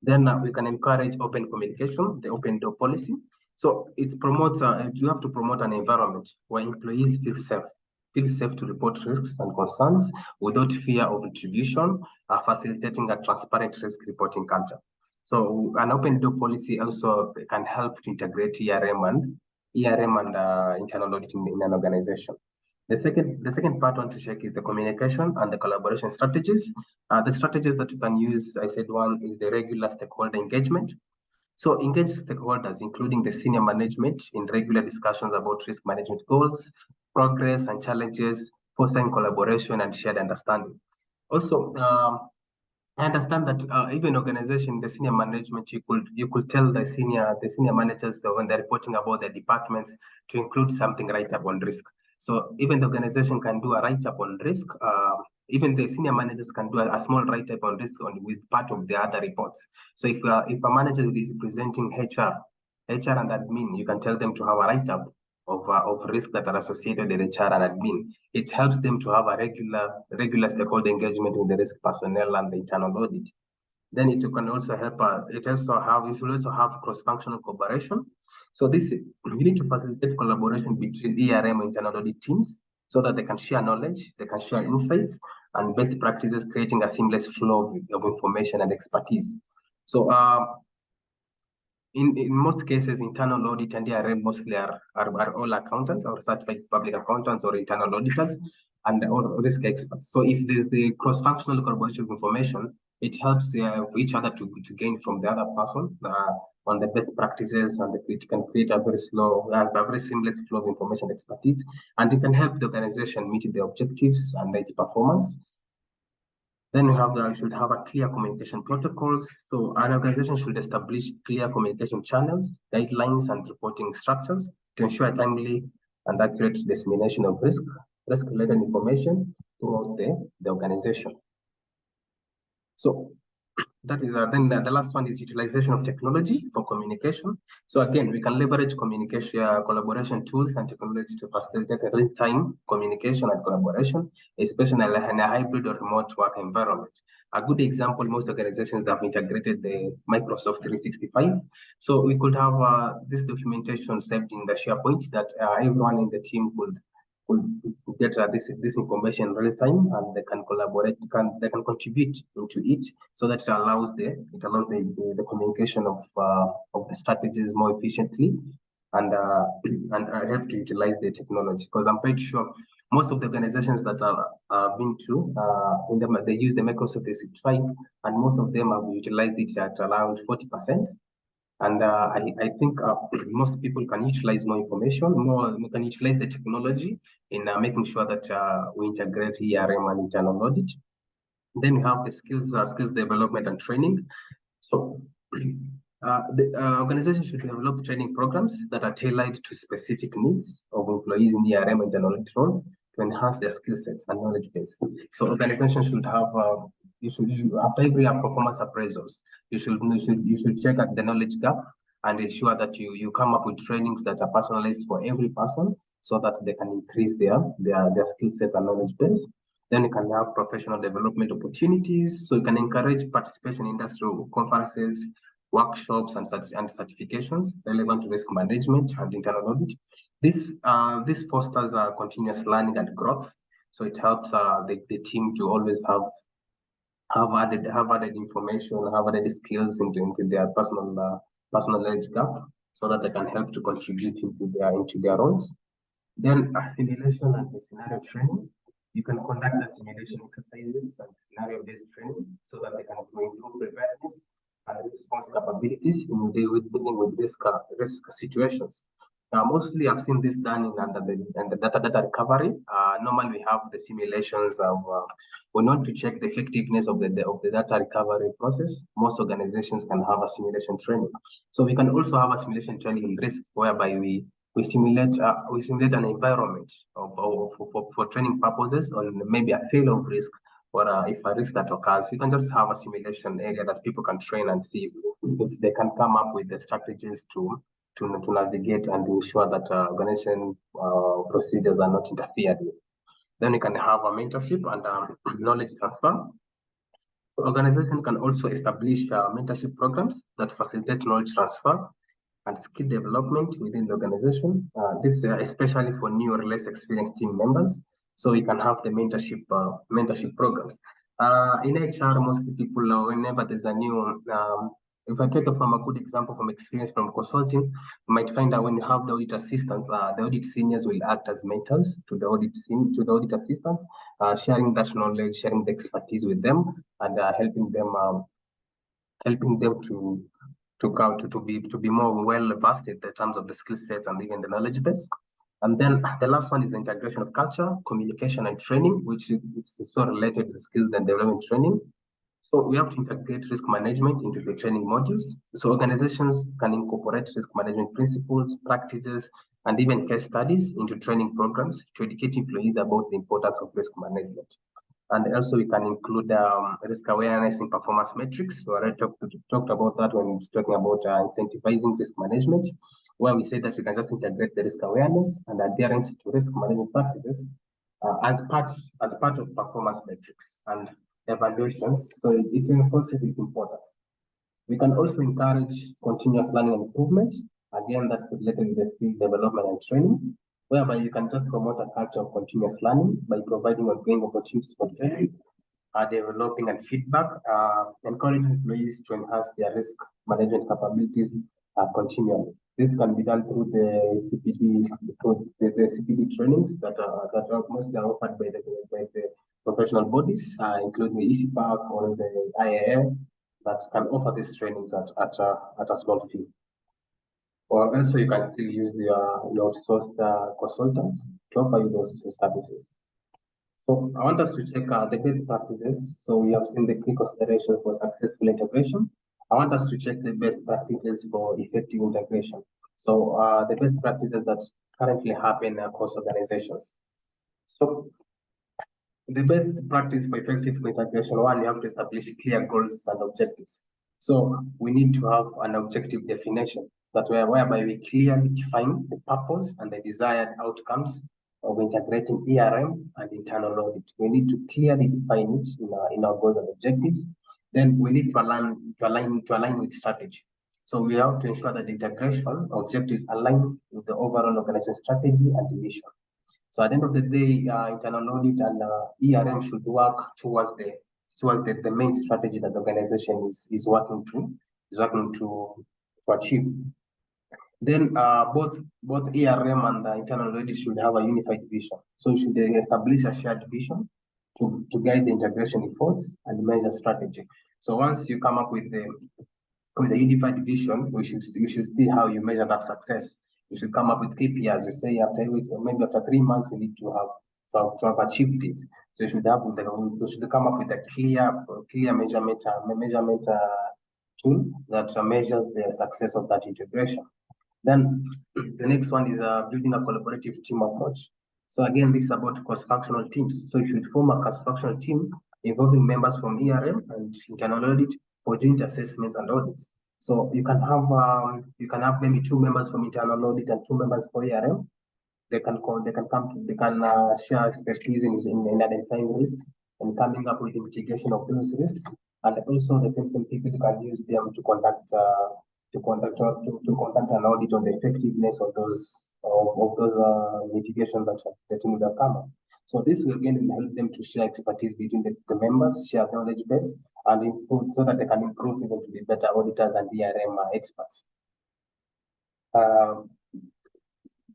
Then we can encourage open communication, the open door policy. So it promotes, you have to promote an environment where employees feel safe to report risks and concerns without fear of retribution, facilitating a transparent risk reporting culture. So an open door policy also can help to integrate ERM and internal auditing in an organization. The second part I want to check is the communication and the collaboration strategies. The strategies that you can use, I said one is the regular stakeholder engagement. So engage stakeholders, including the senior management, in regular discussions about risk management goals, progress and challenges, fostering collaboration and shared understanding. Also, I understand that even organization, the senior management, you could tell the senior managers that when they're reporting about their departments to include something right up on risk. So even the organization can do a write-up on risk. Even the senior managers can do a small write-up on risk with part of the other reports. So if a manager is presenting HR and admin, you can tell them to have a write-up of risk that are associated with HR and admin. It helps them to have a regular stakeholder engagement with the risk personnel and the internal audit. Then it can also help. You should also have cross-functional cooperation. So you need to facilitate collaboration between ERM and internal audit teams so that they can share knowledge, they can share insights and best practices, creating a seamless flow of information and expertise. So in most cases, internal audit and ERM mostly are all accountants or certified public accountants or internal auditors and or risk experts. So if there's the cross-functional collaboration of information, it helps each other to gain from the other person on the best practices, and it can create a very seamless flow of information expertise, and it can help the organization meet the objectives and its performance. Then you should have a clear communication protocols. So an organization should establish clear communication channels, guidelines, and reporting structures to ensure timely and accurate dissemination of risk-related information throughout the organization. So that is then the last one is utilization of technology for communication. So again, we can leverage communication collaboration tools and technology to facilitate real-time communication and collaboration, especially in a hybrid or remote work environment. A good example, most organizations that have integrated the Microsoft 365. So we could have this documentation saved in the SharePoint that everyone in the team could get this information real time, and they can collaborate, they can contribute into it, so that it allows the communication of the strategies more efficiently, and help to utilize the technology. Because I'm pretty sure most of the organizations that I've been to, they use the Microsoft 365, and most of them have utilized it at around 40%. And I think most people can utilize more information, we can utilize the technology in making sure that we integrate ERM and internal audit. Then we have the skills development and training. So the organization should develop training programs that are tailored to specific needs of employees in ERM and internal audit roles to enhance their skill sets and knowledge base. So organizations should have after every performance appraisals, you should check at the knowledge gap and ensure that you come up with trainings that are personalized for every person, so that they can increase their skill sets and knowledge base. Then you can have professional development opportunities, so you can encourage participation in industrial conferences, workshops, and certifications relevant to risk management and internal audit. This fosters continuous learning and growth, so it helps the team to always have added information, have added skills into their personal knowledge gap, so that they can help to contribute into their roles. Then simulation and scenario training. You can conduct the simulation exercises and scenario-based training, so that they can improve preparedness and response capabilities in dealing with risk situations. Mostly, I've seen this done under the data recovery. Normally, we have the simulations of we want to check the effectiveness of the data recovery process. Most organizations can have a simulation training, so we can also have a simulation training in risk, whereby we simulate an environment for training purposes, or maybe a fail of risk, or if a risk that occurs, you can just have a simulation area that people can train and see if they can come up with the strategies to navigate and ensure that organization procedures are not interfered with. Then you can have a mentorship and knowledge transfer. So organization can also establish mentorship programs that facilitate knowledge transfer and skill development within the organization. This especially for new or less experienced team members. So we can have the mentorship programs. In HR, most people, whenever there's a new, if I take it from a good example from experience from consulting, you might find that when you have the audit assistants, the audit seniors will act as mentors to the audit assistants, sharing that knowledge, sharing the expertise with them, and helping them to be more well versed in the terms of the skill sets and even the knowledge base. And then the last one is the integration of culture, communication, and training, which is so related to the skills and development training. So we have to integrate risk management into the training modules. So organizations can incorporate risk management principles, practices, and even case studies into training programs to educate employees about the importance of risk management. And also we can include risk awareness in performance metrics. So I talked about that when we were talking about incentivizing risk management, where we say that we can just integrate the risk awareness and adherence to risk management practices as part of performance metrics and evaluations. So it reinforces its importance. We can also encourage continuous learning and improvement. Again, that's related to the skill development and training, whereby you can just promote a culture of continuous learning by providing ongoing opportunities for training, developing and feedback, encouraging employees to enhance their risk management capabilities continually. This can be done through the CPD trainings that are mostly offered by the professional bodies, including the ECPAC or the IAL, that can offer these trainings at a small fee. Or also you can still use your sourced consultants to offer you those services. So I want us to check the best practices. So we have seen the key consideration for successful integration. I want us to check the best practices for effective integration. So the best practices that currently happen across organizations. So The best practice for effective integration, one, you have to establish clear goals and objectives. So we need to have an objective definition whereby we clearly define the purpose and the desired outcomes of integrating ERM and internal audit. We need to clearly define it in our goals and objectives. Then we need to align with strategy. So we have to ensure that the integration objectives align with the overall organization strategy and vision. So at the end of the day, internal audit and ERM should work towards the main strategy that the organization is working to achieve. Then both ERM and internal audit should have a unified vision. So you should establish a shared vision to guide the integration efforts and measure strategy. So once you come up with a unified vision, we should see how you measure that success. You should come up with KPIs. You say maybe after 3 months we need to have achieved this. So you should come up with a clear measurement tool that measures the success of that integration. Then the next one is building a collaborative team approach. So again, this is about cross-functional teams. So you should form a cross-functional team involving members from ERM and internal audit for joint assessments and audits. So you can have maybe 2 members from internal audit and 2 members for ERM. They can share expertise in identifying risks and coming up with the mitigation of those risks. And also the same people can use them to conduct an audit on the effectiveness of those mitigations that the team would have come up. So this will again help them to share expertise between the members, share knowledge base, and improve so that they can improve even to be better auditors and ERM experts.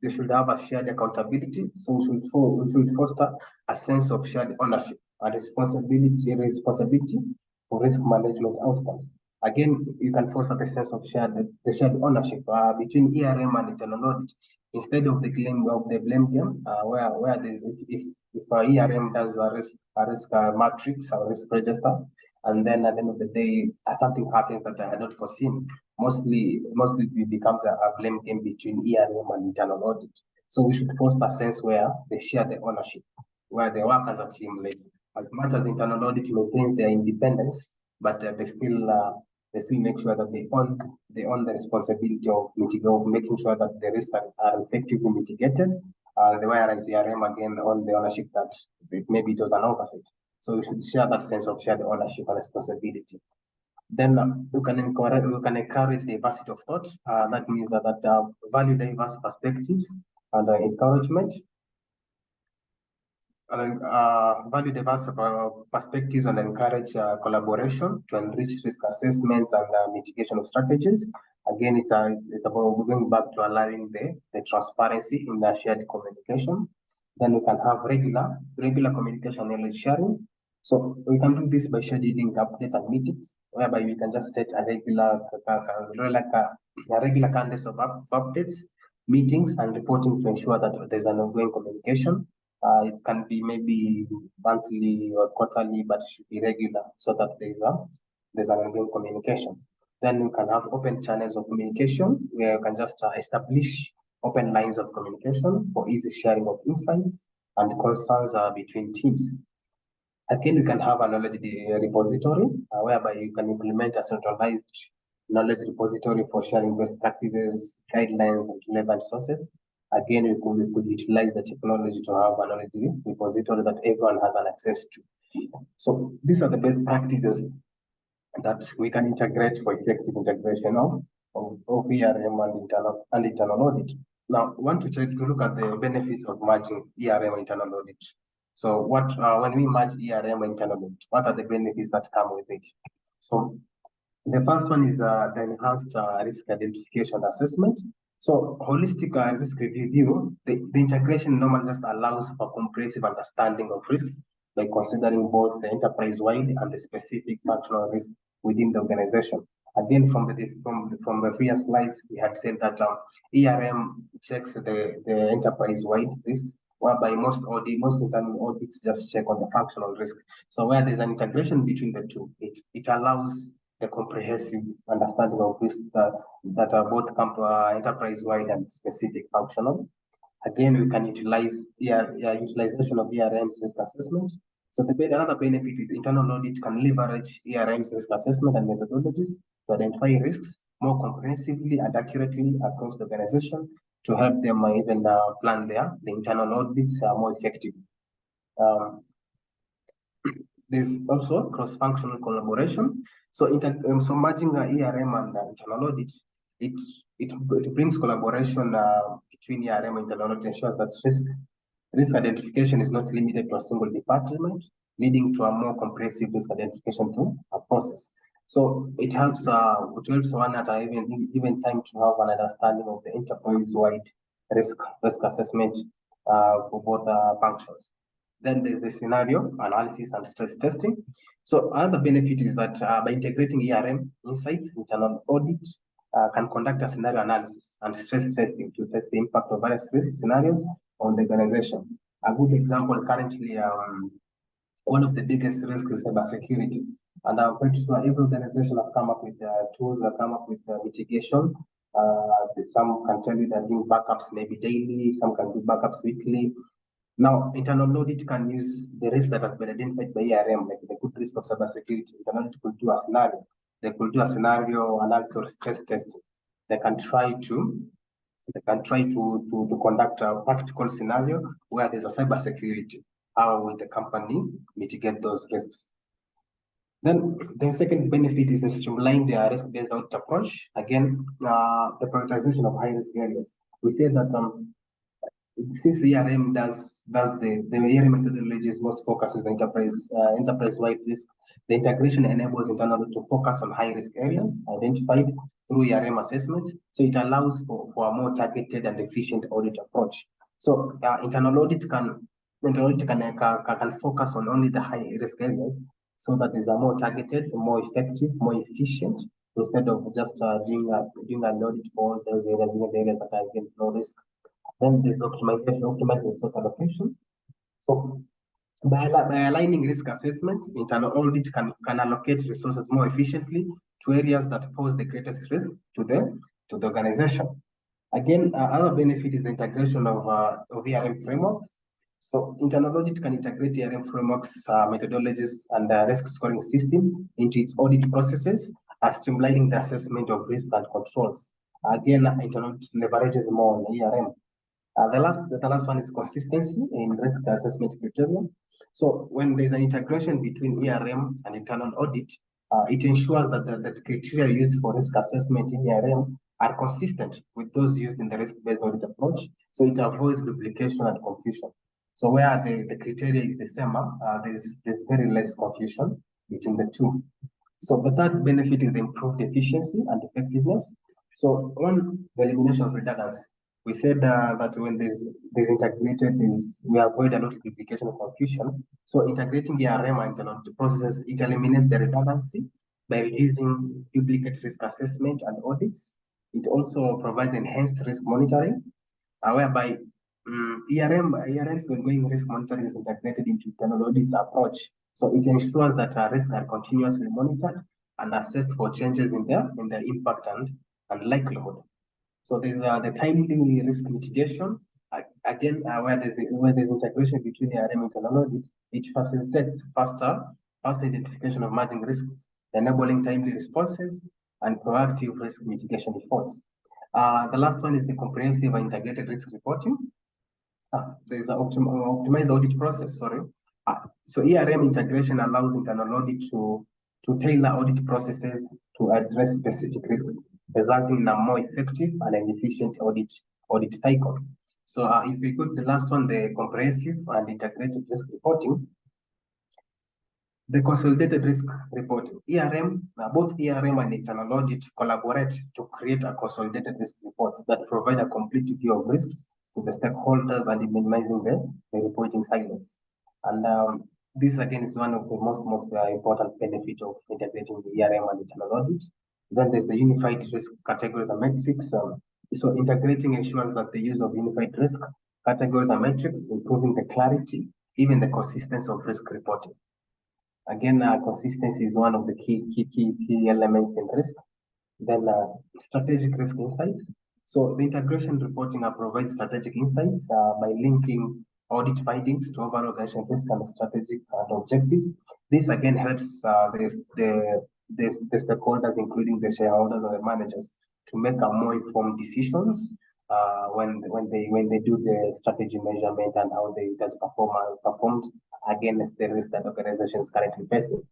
They should have a shared accountability. So we should foster a sense of shared ownership and responsibility for risk management outcomes. Again, you can foster the sense of shared ownership between ERM and internal audit instead of the blame game, where there's if ERM does a risk matrix or risk register, and then at the end of the day something happens that I had not foreseen, mostly it becomes a blame game between ERM and internal audit. So we should foster a sense where they share the ownership, where they work as a team. Like as much as internal audit maintains their independence, but they still make sure that they own the responsibility of making sure that the risks are effectively mitigated. Whereas ERM again on the ownership that maybe it was an oversight. So we should share that sense of shared ownership and responsibility. Then we can encourage diversity of thought. That means that value diverse perspectives and encouragement. Value diverse perspectives and encourage collaboration to enrich risk assessments and mitigation of strategies. Again, it's about going back to allowing the transparency in the shared communication. Then we can have regular communication knowledge sharing. So we can do this by scheduling updates and meetings, whereby we can just set a regular cadence of updates, meetings, and reporting to ensure that there's an ongoing communication. It can be maybe monthly or quarterly, but it should be regular so that there's an ongoing communication. Then we can have open channels of communication where you can just establish open lines of communication for easy sharing of insights and concerns between teams. Again, we can have a knowledge repository whereby you can implement a centralized knowledge repository for sharing best practices, guidelines, and relevant sources. Again, we could utilize the technology to have a knowledge repository that everyone has an access to. So these are the best practices that we can integrate for effective integration of ERM and internal audit. Now, we want to look at the benefits of merging ERM and internal audit. So when we merge ERM and internal audit, what are the benefits that come with it? So the first one is the enhanced risk identification assessment. So holistic risk review, the integration normally just allows for comprehensive understanding of risks by considering both the enterprise-wide and the specific functional risk within the organization. Again, from the previous slides, we had said that ERM checks the enterprise-wide risks, whereby most internal audits just check on the functional risk. So where there's an integration between the two, it allows the comprehensive understanding of risks that are both enterprise-wide and specific functional. Again, we can utilize utilization of ERM's risk assessment So another benefit is internal audit can leverage ERM's risk assessment and methodologies to identify risks more comprehensively and accurately across the organization to help them even plan the internal audits more effectively. There's also cross-functional collaboration. So merging the ERM and internal audit, it brings collaboration between ERM and internal audit, ensures that risk identification is not limited to a single department, leading to a more comprehensive risk identification to a process. So it helps one at even time to have an understanding of the enterprise-wide risk assessment for both functions. Then there's the scenario analysis and stress testing. So another benefit is that by integrating ERM insights, internal audit can conduct a scenario analysis and stress testing to test the impact of various risk scenarios on the organization. A good example currently, one of the biggest risks is cybersecurity. And I'm pretty sure every organization have come up with tools, have come up with mitigation. Some can tell you they're doing backups maybe daily, some can do backups weekly. Now, internal audit can use the risk that has been identified by ERM, like the good risk of cybersecurity. Internal audit could do a scenario. They could do a scenario analysis or stress testing. They can try to conduct a practical scenario where there's a cybersecurity. How will the company mitigate those risks? Then the second benefit is to streamline the risk-based audit approach. Again, the prioritization of high-risk areas. We say that since the ERM does the ERM methodology is most focuses on enterprise-wide risk, the integration enables internal to focus on high-risk areas identified through ERM assessments. So it allows for a more targeted and efficient audit approach. So internal audit can focus on only the high-risk areas, so that is a more targeted, more effective, more efficient, instead of just doing an audit for those areas, the areas that are again low risk. Then there's optimized resource allocation. So by aligning risk assessments, internal audit can allocate resources more efficiently to areas that pose the greatest risk to the organization. Again, other benefit is the integration of ERM frameworks. So internal audit can integrate ERM frameworks, methodologies, and the risk scoring system into its audit processes, streamlining the assessment of risk and controls. Again, internal audit leverages more on ERM. The last one is consistency in risk assessment criteria. So when there's an integration between ERM and internal audit, it ensures that the criteria used for risk assessment in ERM are consistent with those used in the risk-based audit approach. So it avoids duplication and confusion. So where the criteria is the same, there's very less confusion between the two. So the third benefit is the improved efficiency and effectiveness. So one, the elimination of redundancy. We said that when there's integrated, we avoid a lot of duplication and confusion. So integrating the ERM and the processes, it eliminates the redundancy by reducing duplicate risk assessment and audits. It also provides enhanced risk monitoring, whereby ERM's ongoing risk monitoring is integrated into internal audits approach. So it ensures that risks are continuously monitored and assessed for changes in their impact and likelihood. So there's the timely risk mitigation. Again, where there's integration between ERM and internal audit, it facilitates faster identification of emerging risks, enabling timely responses and proactive risk mitigation efforts. The last one is the comprehensive and integrated risk reporting. There's an optimized audit process, sorry. So ERM integration allows internal audit to tailor audit processes to address specific risks, resulting in a more effective and an efficient audit cycle. So if we go to the last one, the comprehensive and integrated risk reporting, the consolidated risk reporting. Both ERM and internal audit collaborate to create a consolidated risk reports that provide a complete view of risks to the stakeholders and minimizing the reporting silos. And this again is one of the most important benefits of integrating the ERM and internal audit. Then there's the unified risk categories and metrics. So integrating ensures that the use of unified risk categories and metrics, improving the clarity, even the consistency of risk reporting. Again, consistency is one of the key elements in risk. Then strategic risk insights. So the integration reporting provides strategic insights by linking audit findings to overall organization risk and strategic objectives. This again helps the stakeholders, including the shareholders and the managers, to make a more informed decisions when they do the strategy measurement and how it has performed against the risk that organization is currently facing.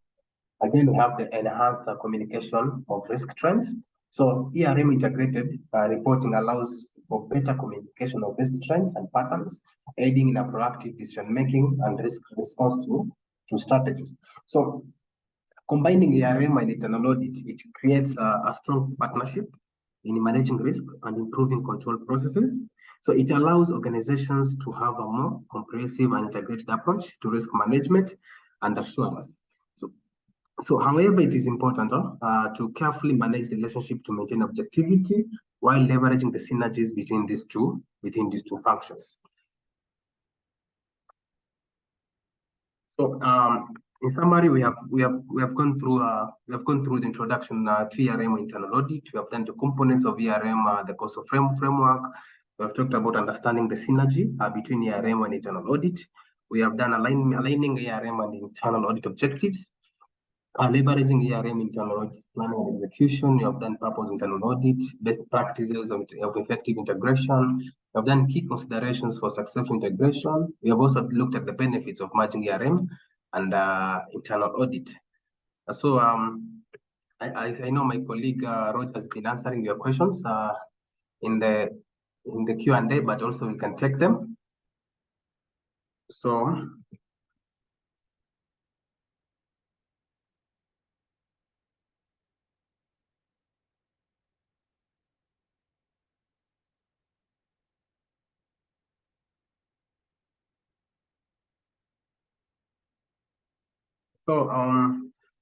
Again, we have the enhanced communication of risk trends. So ERM integrated reporting allows for better communication of risk trends and patterns, aiding in a proactive decision making and risk response to strategies. So combining ERM and internal audit, it creates a strong partnership in managing risk and improving control processes. So it allows organizations to have a more comprehensive and integrated approach to risk management and assurance. So however, it is important to carefully manage the relationship to maintain objectivity while leveraging the synergies between these two functions. So in summary, we have gone through the introduction to ERM internal audit. We have done the components of ERM, the cost of framework. We have talked about understanding the synergy between ERM and internal audit. We have done aligning ERM and internal audit objectives. Leveraging ERM internal audit planning and execution. You have done purpose internal audit, best practices of effective integration. We have done key considerations for successful integration. We have also looked at the benefits of merging ERM and internal audit. So I know my colleague Roger has been answering your questions in the Q&A, but also we can take them. So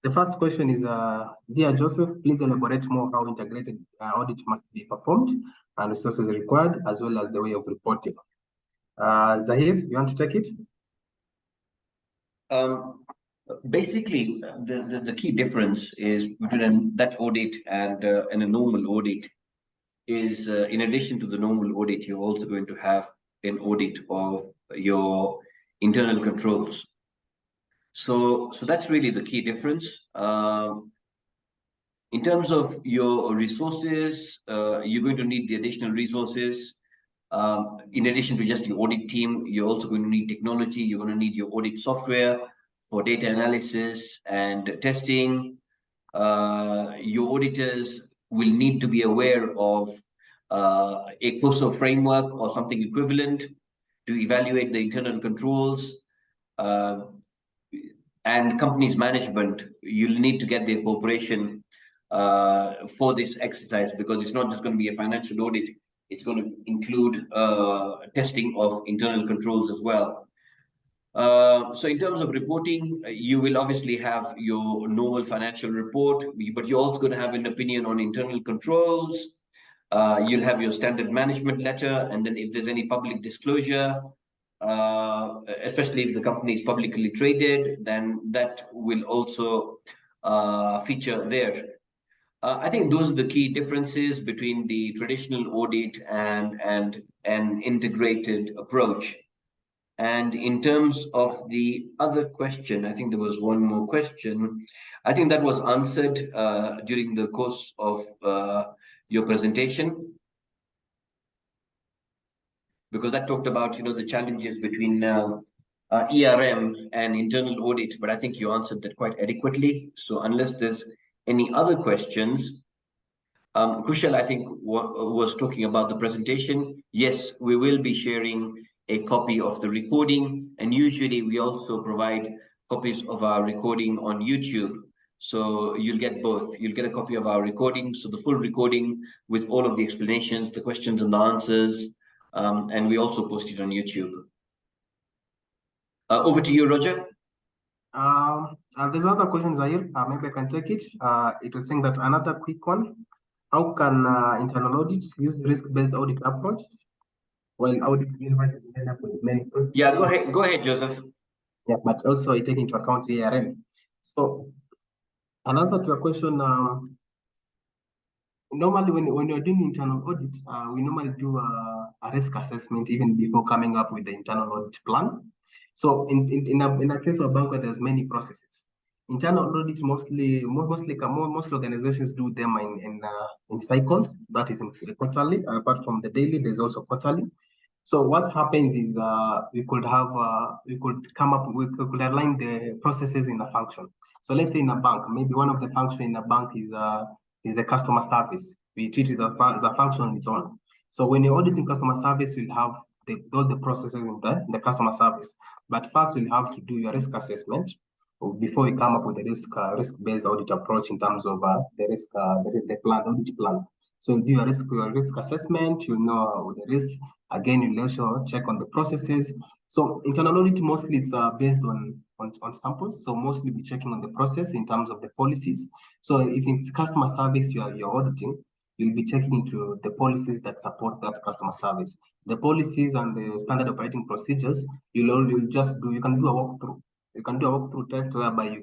the first question is, dear Joseph, please elaborate more how integrated audit must be performed and resources required, as well as the way of reporting. Zahir, you want to take it? Basically, the key difference is between that audit and a normal audit is, in addition to the normal audit, you're also going to have an audit of your internal controls. So that's really the key difference. In terms of your resources, you're going to need the additional resources. In addition to just the audit team, you're also going to need technology. You're going to need your audit software for data analysis and testing. Your auditors will need to be aware of a COSO framework or something equivalent to evaluate the internal controls. And company's management, you'll need to get their cooperation for this exercise, because it's not just going to be a financial audit. It's going to include testing of internal controls as well. So in terms of reporting, you will obviously have your normal financial report, but you're also going to have an opinion on internal controls. You'll have your standard management letter, and then if there's any public disclosure, especially if the company is publicly traded, then that will also feature there. I think those are the key differences between the traditional audit and an integrated approach. And in terms of the other question, I think there was one more question. I think that was answered during the course of your presentation, because that talked about, the challenges between ERM and internal audit, but I think you answered that quite adequately. So unless there's any other questions, Kushal, I think, was talking about the presentation. Yes, we will be sharing a copy of the recording, and usually we also provide copies of our recording on YouTube. So you'll get both. You'll get a copy of our recording, so the full recording with all of the explanations, the questions and the answers, and we also post it on YouTube. Over to you, Roger. There's another question, Zahir. Maybe I can take it. It was saying that another quick one. How can internal audit use risk-based audit approach while audit with many processes? Yeah, go ahead, Joseph. Yeah, but also I take into account the ARM. So an answer to a question, normally when you're doing internal audit, we normally do a risk assessment even before coming up with the internal audit plan. So in a case of bank where there's many processes, internal audit mostly most organizations do them in cycles. That is in quarterly. Apart from the daily, there's also quarterly. So what happens is we could align the processes in a function. So let's say in a bank, maybe one of the function in a bank is the customer service. We treat it as a function on its own. So when you're auditing customer service, you'll have all the processes in the customer service. But first, you'll have to do your risk assessment before we come up with the risk-based audit approach in terms of the audit plan. So you do your risk assessment, you know the risk. Again, you also check on the processes. So internal audit mostly it's based on samples. So mostly be checking on the process in terms of the policies. So if it's customer service you're auditing, you'll be checking into the policies that support that customer service. The policies and the standard operating procedures, you can do a walkthrough. You can do a walkthrough test whereby you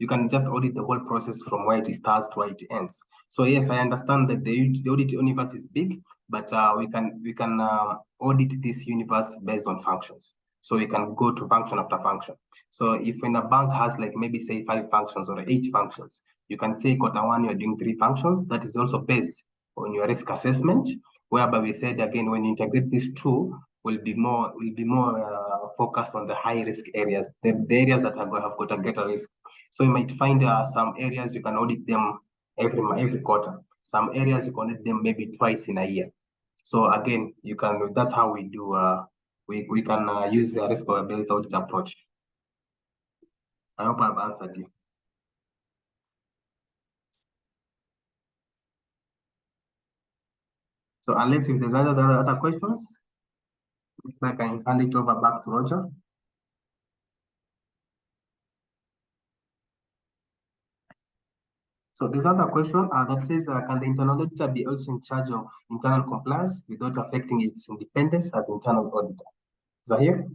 can just audit the whole process from where it starts to where it ends. So yes, I understand that the audit universe is big, but we can audit this universe based on functions. So we can go to function after function. So if when a bank has like maybe say 5 functions or 8 functions, you can say quarter 1 you're doing 3 functions. That is also based on your risk assessment, whereby we said again when you integrate these two, will be more focused on the high risk areas, the areas that have got a greater risk. So you might find some areas you can audit them every quarter. Some areas you can audit them maybe twice in a year. So again, that's how we do. We can use the risk-based audit approach. I hope I've answered you. So unless if there's other questions, I can hand it over back to Roger. So there's another question that says, can the internal auditor be also in charge of internal compliance without affecting its independence as internal auditor? Zahir?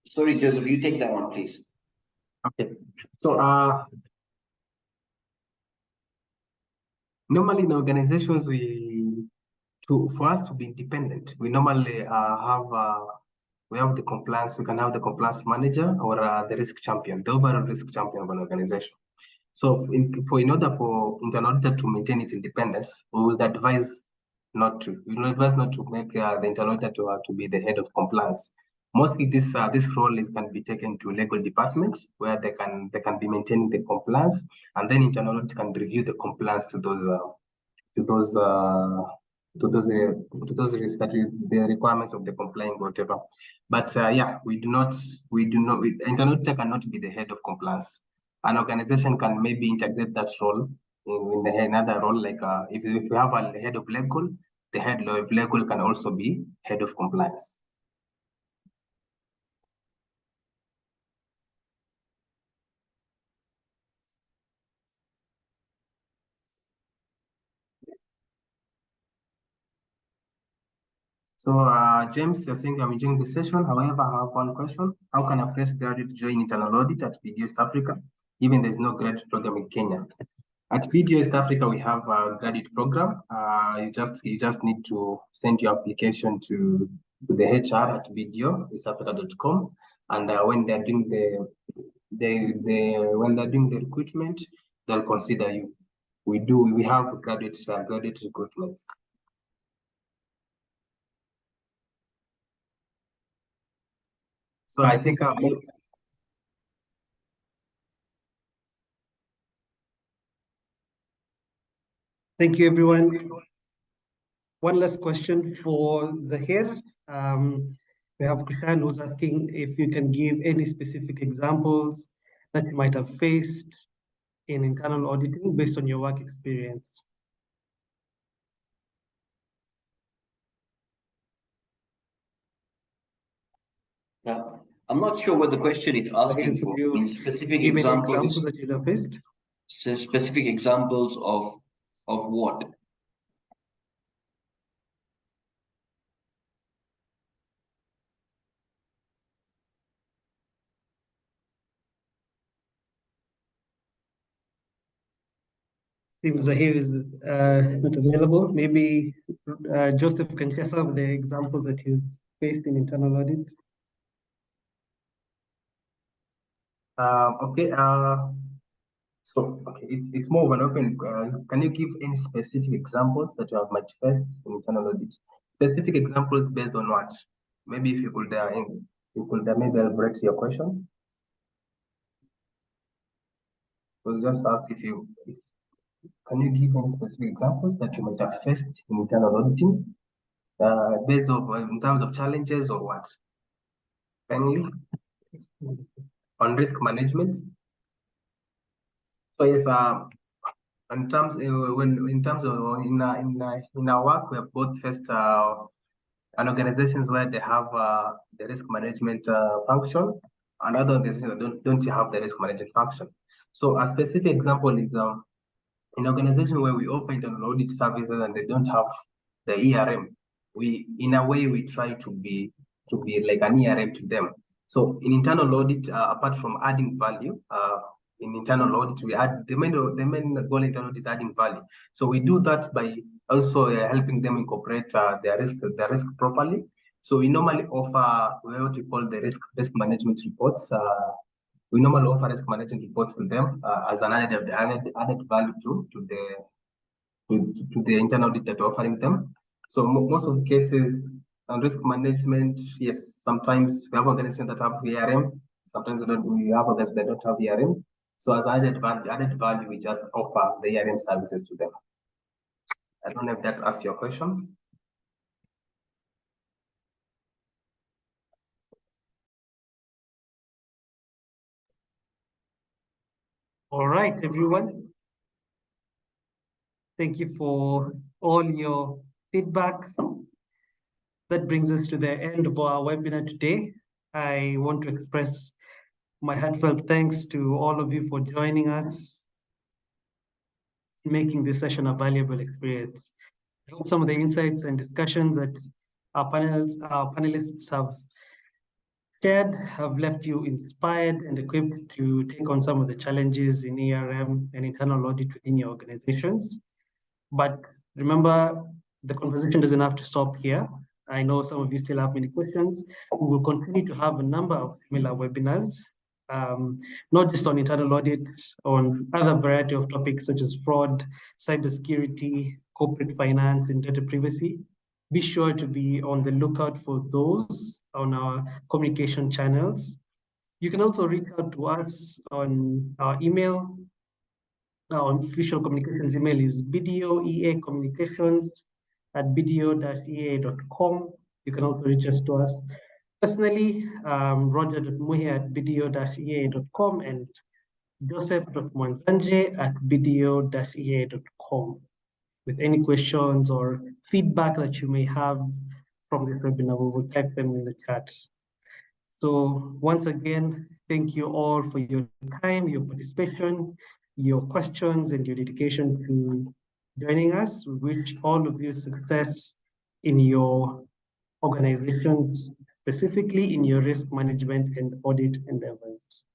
Sorry, Joseph, you take that one, please. Okay. So normally in organizations, for us to be independent, we normally have the compliance. We can have the compliance manager or the risk champion, the overall risk champion of an organization. So in order for internal auditor to maintain its independence, we would advise not to. We will advise not to make the internal auditor to be the head of compliance. Mostly this role can be taken to legal department where they can be maintaining the compliance, and then internal audit can review the compliance to those the requirements of the compliance, whatever. But yeah, internal auditor cannot be the head of compliance. An organization can maybe integrate that role in another role, like if we have a head of legal, the head of legal can also be head of compliance. So James, you're saying I'm enjoying the session. However, I have one question. How can a fresh graduate join internal audit at BDO East Africa, even there's no graduate program in Kenya? At BDO East Africa, we have a graduate program. You just need to send your application to the HR at bdoeastafrica.com, and when they're doing the recruitment, they'll consider you. We have graduate recruitments. So I think Thank you, everyone. One last question for Zahir. We have Krishan who's asking if you can give any specific examples that you might have faced in internal auditing based on your work experience. Yeah. I'm not sure what the question is asking for. In specific examples that you have faced. Specific examples of what? Seems Zahir is not available. Maybe Joseph can share some of the examples that he's faced in internal audit. Okay. Okay, it's more of an open. Can you give any specific examples that you have might face in internal audit? Specific examples based on what? Maybe if you could, maybe elaborate your question. Was just ask if can you give any specific examples that you might have faced in internal auditing, based on in terms of challenges or what? Finally, on risk management. So yes, in terms of in our work, we have both faced and organizations where they have the risk management function, and other organizations that don't have the risk management function. So a specific example is in organization where we offer internal audit services and they don't have the ERM. In a way, we try to be like an ERM to them. So in internal audit, apart from adding value, in internal audit, we add the main goal in internal audit is adding value. So we do that by also helping them incorporate their risk properly. So we normally offer what we call the risk management reports. We normally offer risk management reports to them as an added value to the internal audit that we're offering them. So most of the cases on risk management, yes, sometimes we have organizations that have VRM, sometimes we have organizations that don't have VRM. So as added value, we just offer the ERM services to them. I don't know if that answers your question. All right, everyone. Thank you for all your feedback. That brings us to the end of our webinar today. I want to express my heartfelt thanks to all of you for joining us, making this session a valuable experience. I hope some of the insights and discussions that our panelists have shared have left you inspired and equipped to take on some of the challenges in ERM and internal audit within your organizations. But remember, the conversation doesn't have to stop here. I know some of you still have many questions. We will continue to have a number of similar webinars, not just on internal audit, on other variety of topics such as fraud, cybersecurity, corporate finance, and data privacy. Be sure to be on the lookout for those on our communication channels. You can also reach out to us on our email. Our official communications email is bdo.eacommunications@bdo-ea.com. You can also reach us to us personally, roger.muhe@bdo-ea.com and joseph.mwansanje@bdo-ea.com with any questions or feedback that you may have from this webinar. We will type them in the chat. So once again, thank you all for your time, your participation, your questions, and your dedication to joining us. We wish all of you success in your organizations, specifically in your risk management and audit endeavors.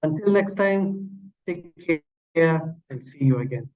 Until next time, take care and see you again.